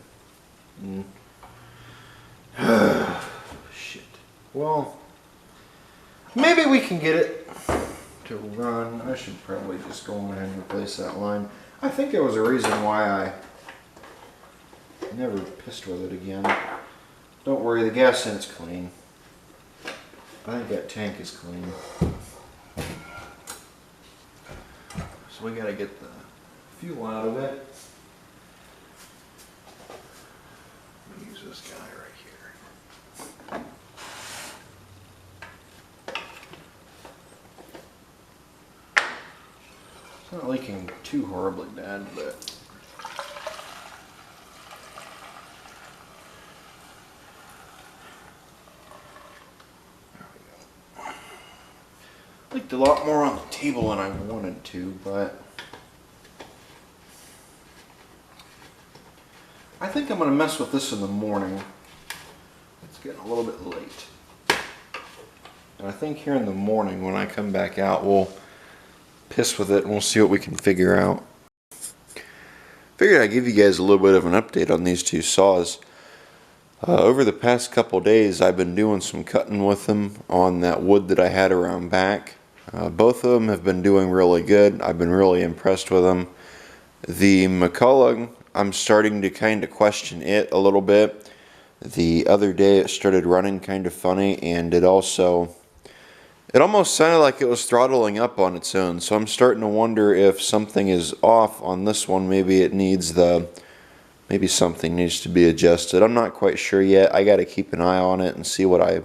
Shit. Well, maybe we can get it to run. I should probably just go on ahead and replace that line. I think there was a reason why I never pissed with it again. Don't worry, the gas int's clean. I think that tank is clean. So we gotta get the fuel out of it. Use this guy right here. It's not leaking too horribly bad, but there we go. Leaked a lot more on the table than I wanted to, but I think I'm going to mess with this in the morning. It's getting a little bit late. And I think here in the morning when I come back out, we'll piss with it and we'll see what we can figure out. Figured I'd give you guys a little bit of an update on these two saws. Over the past couple days, I've been doing some cutting with them on that wood that I had around back. Both of them have been doing really good. I've been really impressed with them. The McCulloch, I'm starting to kind of question it a little bit. The other day it started running kind of funny, and it almost sounded like it was throttling up on its own. So I'm starting to wonder if something is off on this one. Maybe it needs maybe something needs to be adjusted. I'm not quite sure yet. I got to keep an eye on it and see what I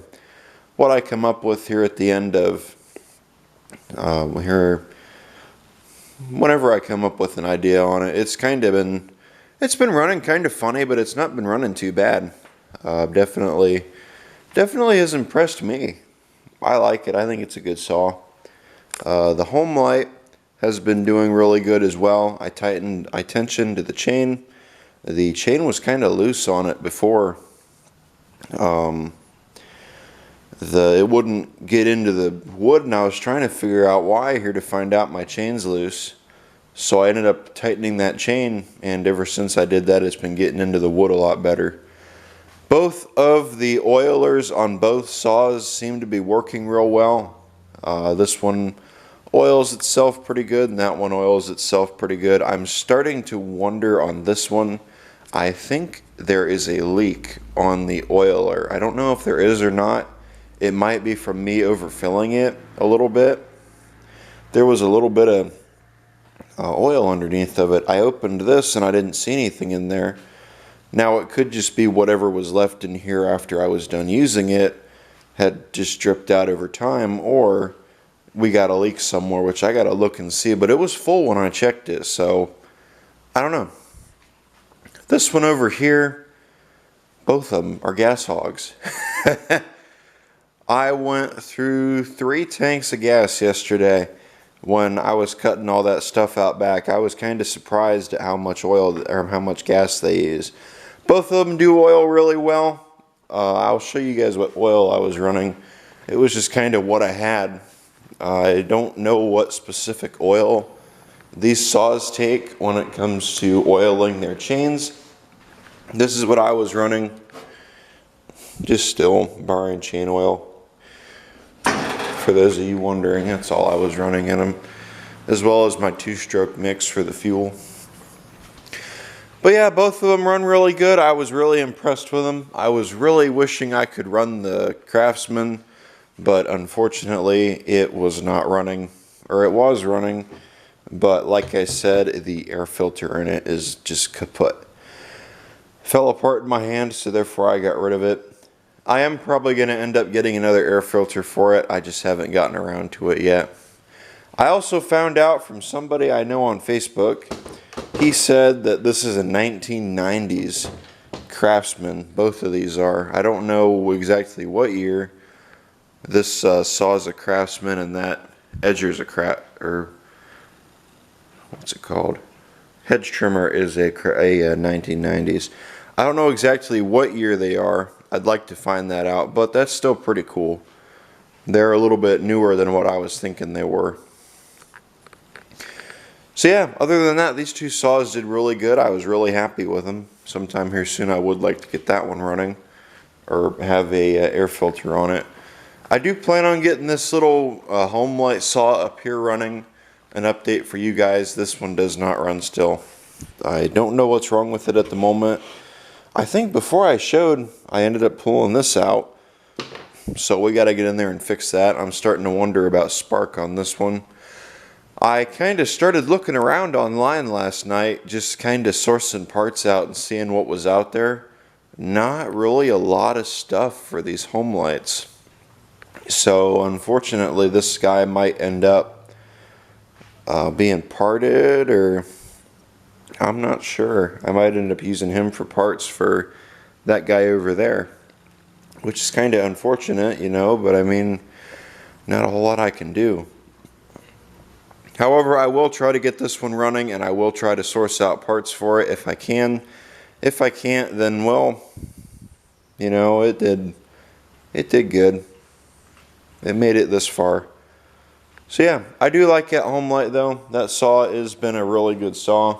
come up with here at the end of here. Whenever I come up with an idea on it, it's been running kind of funny, but it's not been running too bad. Definitely has impressed me. I like it. I think it's a good saw. The home light has been doing really good as well. I tensioned the chain. The chain was kind of loose on it before. It wouldn't get into the wood, and I was trying to figure out why here to find out my chain's loose. So I ended up tightening that chain, and ever since I did that, it's been getting into the wood a lot better. Both of the oilers on both saws seem to be working real well. This one oils itself pretty good, and that one oils itself pretty good. I'm starting to wonder on this one. I think there is a leak on the oiler. I don't know if there is or not. It might be from me overfilling it a little bit. There was a little bit of oil underneath of it. I opened this and I didn't see anything in there. Now it could just be whatever was left in here after I was done using it had just dripped out over time, or we got a leak somewhere, which I gotta look and see, but it was full when I checked it, so I don't know. This one over here, both of them are gas hogs. I went through 3 tanks of gas yesterday when I was cutting all that stuff out back. I was kind of surprised at how much oil or how much gas they use. Both of them do oil really well. I'll show you guys what oil I was running. It was just kind of what I had. I don't know what specific oil these saws take when it comes to oiling their chains. This is what I was running. Just still borrowing chain oil. For those of you wondering, that's all I was running in them, as well as my 2-stroke mix for the fuel. But yeah, both of them run really good. I was really impressed with them. I was really wishing I could run the Craftsman, but unfortunately it was not running, or it was running, but like I said, the air filter in it is just kaput. Fell apart in my hand, so therefore I got rid of it. I am probably going to end up getting another air filter for it. I just haven't gotten around to it yet. I also found out from somebody I know on Facebook. He said that this is a 1990's Craftsman. Both of these are. I don't know exactly what year. This saw is a Craftsman, and that edger's a what's it called? Hedge trimmer is a 1990's. I don't know exactly what year they are. I'd like to find that out, but that's still pretty cool. They're a little bit newer than what I was thinking they were. So yeah, other than that, these 2 saws did really good. I was really happy with them. Sometime here soon I would like to get that one running, or have a air filter on it. I do plan on getting this little home light saw up here running. An update for you guys, this one does not run still. I don't know what's wrong with it at the moment. I think before I showed, I ended up pulling this out. So we got to get in there and fix that. I'm starting to wonder about spark on this one. I kind of started looking around online last night, just kind of sourcing parts out and seeing what was out there. Not really a lot of stuff for these home lights. So unfortunately this guy might end up being parted, or I'm not sure. I might end up using him for parts for that guy over there, which is kind of unfortunate, you know, but I mean, not a whole lot I can do. However, I will try to get this one running, and I will try to source out parts for it if I can. If I can't, then, well, you know, it did good. It made it this far. So yeah, I do like that home light though. That saw has been a really good saw.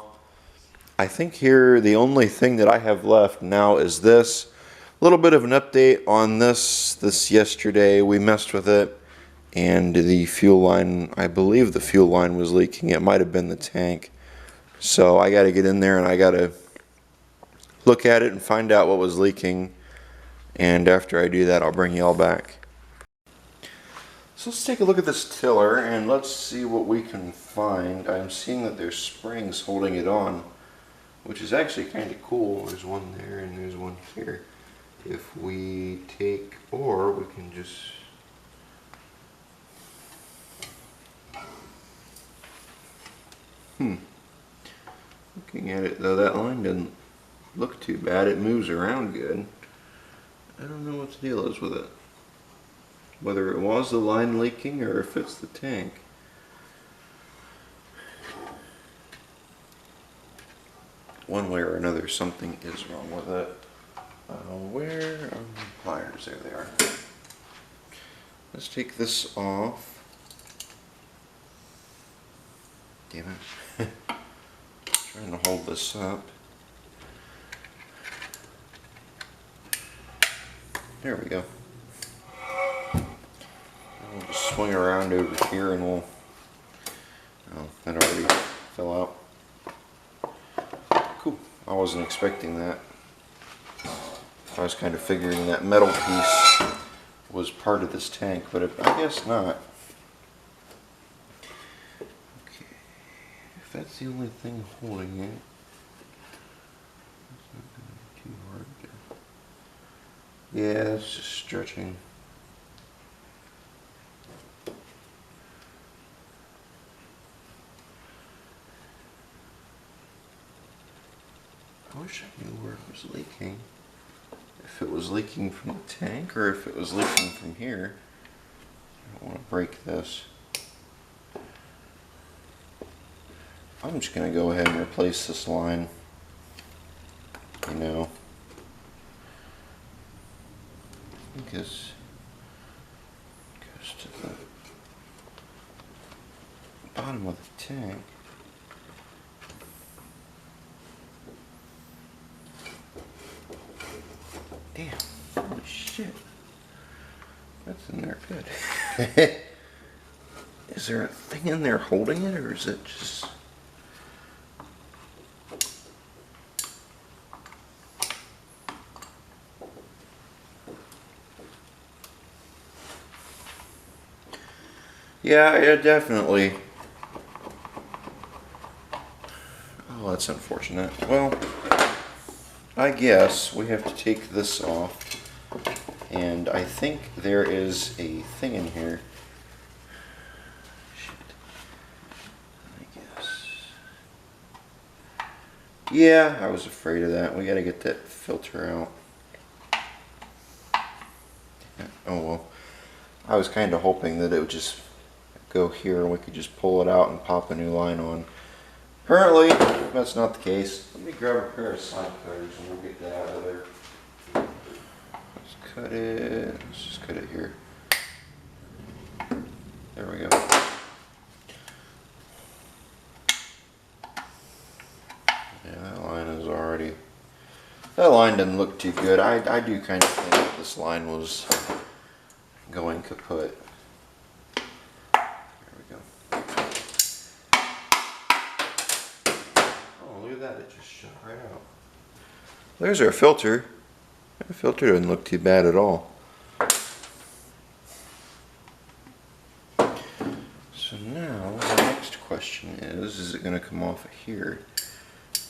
I think here the only thing that I have left now is this. A little bit of an update on this yesterday. We messed with it, and the fuel line, I believe the fuel line was leaking. It might have been the tank. So I got to get in there and I got to look at it and find out what was leaking. And after I do that, I'll bring you all back. So let's take a look at this tiller and let's see what we can find. I'm seeing that there's springs holding it on, which is actually kind of cool. There's one there and there's one here. If we take, or we can just, looking at it though, that line doesn't look too bad. It moves around good. I don't know what the deal is with it. Whether it was the line leaking or if it's the tank. one way or another, something is wrong with it. Where are the pliers? There they are. Let's take this off. Damn it. Trying to hold this up. There we go. We'll just swing around over here and we'll... Oh, that already fell out. Cool. I wasn't expecting that. I was kind of figuring that metal piece was part of this tank, but I guess not. Okay. If that's the only thing holding it, it's not going to be too hard to... Yeah, it's just stretching. I wish I knew where it was leaking. If it was leaking from the tank or if it was leaking from here. I don't want to break this. I'm just going to go ahead and replace this line. You know. Because it goes to the bottom of the tank. Damn, holy shit. That's in there good. Is there a thing in there holding it, or is it just... Yeah, definitely. Oh, that's unfortunate. Well, I guess we have to take this off, and I think there is a thing in here. Shit. I guess. Yeah, I was afraid of that. We gotta get that filter out. Oh well. I was kind of hoping that it would just go here and we could just pull it out and pop a new line on. Apparently, that's not the case. Let me grab a pair of side cutters and we'll get that out of there. Let's cut it. Let's just cut it here. There we go. Yeah, that line is already... That line didn't look too good. I do kind of think that this line was going kaput. That it just shut right out. There's our filter. The filter doesn't look too bad at all. So now the next question is it going to come off of here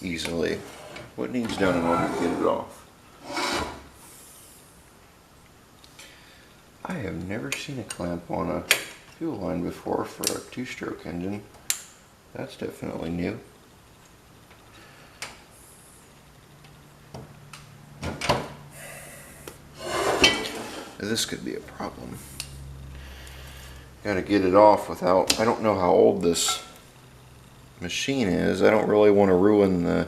easily? What needs done in order to get it off? I have never seen a clamp on a fuel line before for a two-stroke engine. That's definitely new. This could be a problem. Gotta get it off without... I don't know how old this machine is. I don't really want to ruin the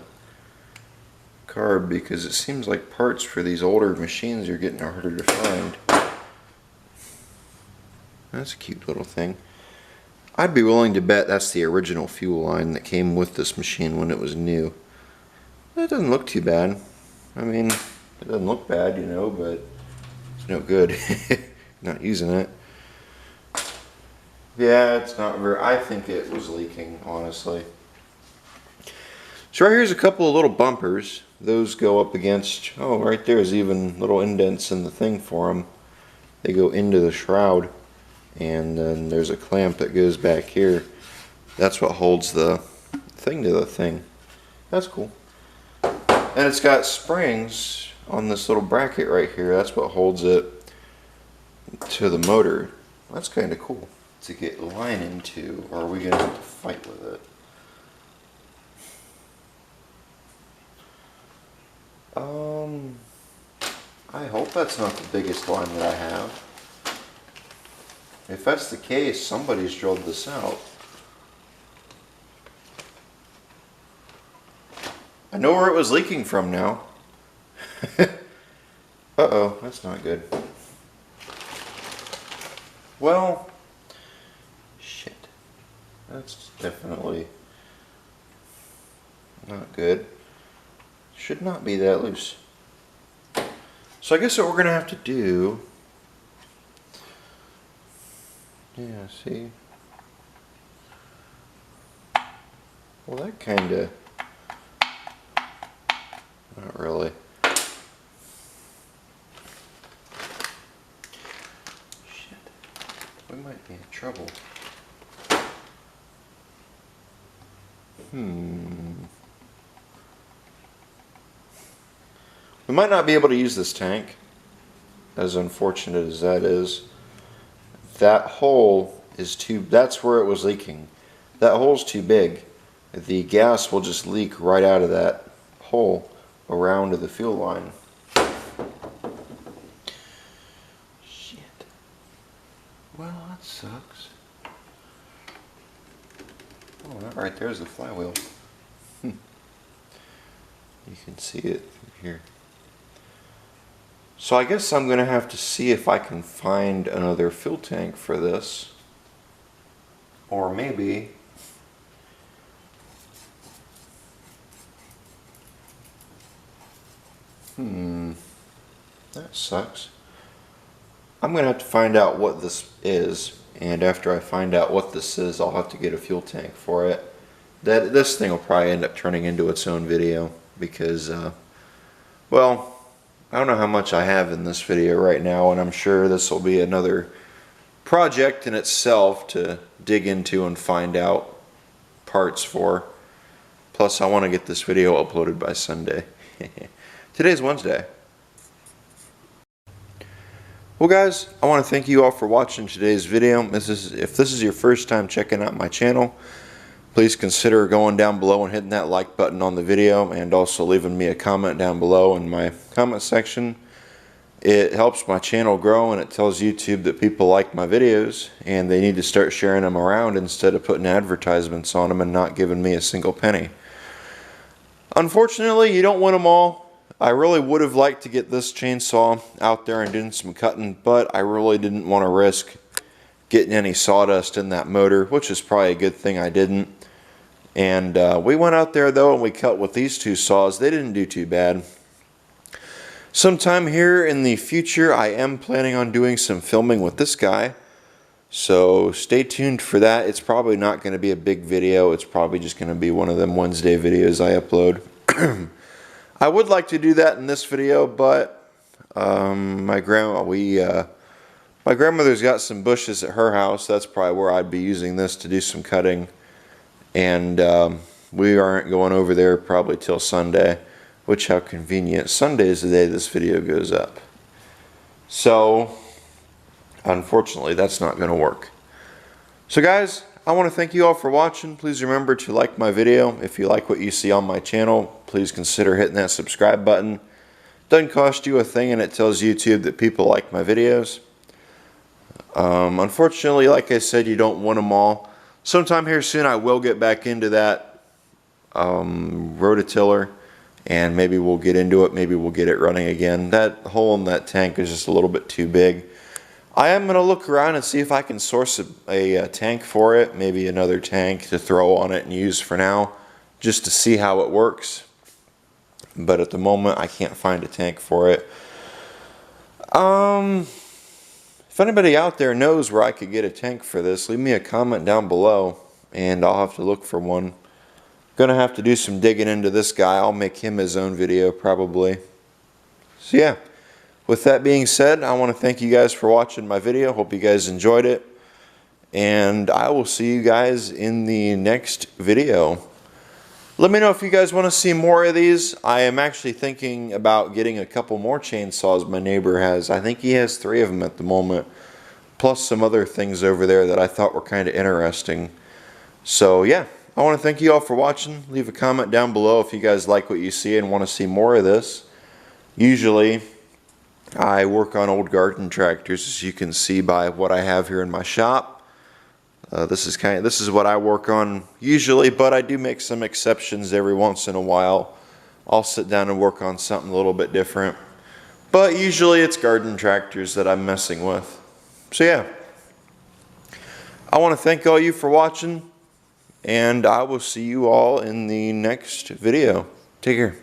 carb because it seems like parts for these older machines are getting harder to find. That's a cute little thing. I'd be willing to bet that's the original fuel line that came with this machine when it was new. That doesn't look too bad. I mean, it doesn't look bad, you know, but it's no good. Not using it. Yeah, it's not very... I think it was leaking, honestly. So right here's a couple of little bumpers. Those go up against... Oh, right there's even little indents in the thing for them. They go into the shroud. And then there's a clamp that goes back here. That's what holds the thing to the thing. That's cool. And it's got springs on this little bracket right here. That's what holds it to the motor. That's kind of cool to get a line into, or are we going to have to fight with it? I hope that's not the biggest line that I have. If that's the case, somebody's drilled this out. I know where it was leaking from now. Uh-oh, that's not good. Well, shit. That's definitely not good. Should not be that loose. So I guess what we're going to have to do... Yeah, see? Well, that kind of... Not really. Shit. We might be in trouble. We might not be able to use this tank, as unfortunate as that is. That hole is too... That's where it was leaking. That hole's too big. The gas will just leak right out of that hole around to the fuel line. Shit. Well, that sucks. Oh, that right there is the flywheel. You can see it from here. So I guess I'm going to have to see if I can find another fuel tank for this. Or maybe... That sucks. I'm going to have to find out what this is, and after I find out what this is, I'll have to get a fuel tank for it. This thing will probably end up turning into its own video, because, well, I don't know how much I have in this video right now, and I'm sure this will be another project in itself to dig into and find out parts for. Plus, I want to get this video uploaded by Sunday. Today's Wednesday. Well guys, I want to thank you all for watching today's video. If this is your first time checking out my channel, please consider going down below and hitting that like button on the video, and also leaving me a comment down below in my comment section. It helps my channel grow, and it tells YouTube that people like my videos and they need to start sharing them around instead of putting advertisements on them and not giving me a single penny. Unfortunately, you don't win them all. I really would have liked to get this chainsaw out there and doing some cutting, but I really didn't want to risk getting any sawdust in that motor, which is probably a good thing I didn't. And we went out there though and we cut with these two saws. They didn't do too bad. Sometime here in the future, I am planning on doing some filming with this guy, so stay tuned for that. It's probably not going to be a big video. It's probably just going to be one of them Wednesday videos I upload. I would like to do that in this video, but my grandmother's got some bushes at her house. That's probably where I'd be using this to do some cutting, and we aren't going over there probably till Sunday, which, how convenient. Sunday is the day this video goes up. So unfortunately that's not going to work. So guys, I want to thank you all for watching. Please remember to like my video. If you like what you see on my channel, please consider hitting that subscribe button. Doesn't cost you a thing, and it tells YouTube that people like my videos. Unfortunately, like I said, you don't win them all. Sometime here soon I will get back into that Rototiller, and maybe we'll get into it. Maybe we'll get it running again. That hole in that tank is just a little bit too big. I am going to look around and see if I can source a tank for it, maybe another tank to throw on it and use for now, just to see how it works. But at the moment, I can't find a tank for it. If anybody out there knows where I could get a tank for this, leave me a comment down below, and I'll have to look for one. Gonna have to do some digging into this guy. I'll make him his own video probably. So yeah. With that being said, I want to thank you guys for watching my video. Hope you guys enjoyed it. And I will see you guys in the next video. Let me know if you guys want to see more of these. I am actually thinking about getting a couple more chainsaws my neighbor has. I think he has 3 of them at the moment. Plus some other things over there that I thought were kind of interesting. So yeah, I want to thank you all for watching. Leave a comment down below if you guys like what you see and want to see more of this. Usually I work on old garden tractors, as you can see by what I have here in my shop. This is what I work on usually, but I do make some exceptions every once in a while I'll sit down and work on something a little bit different. But usually it's garden tractors that I'm messing with. So yeah, I want to thank all you for watching, and I will see you all in the next video. Take care.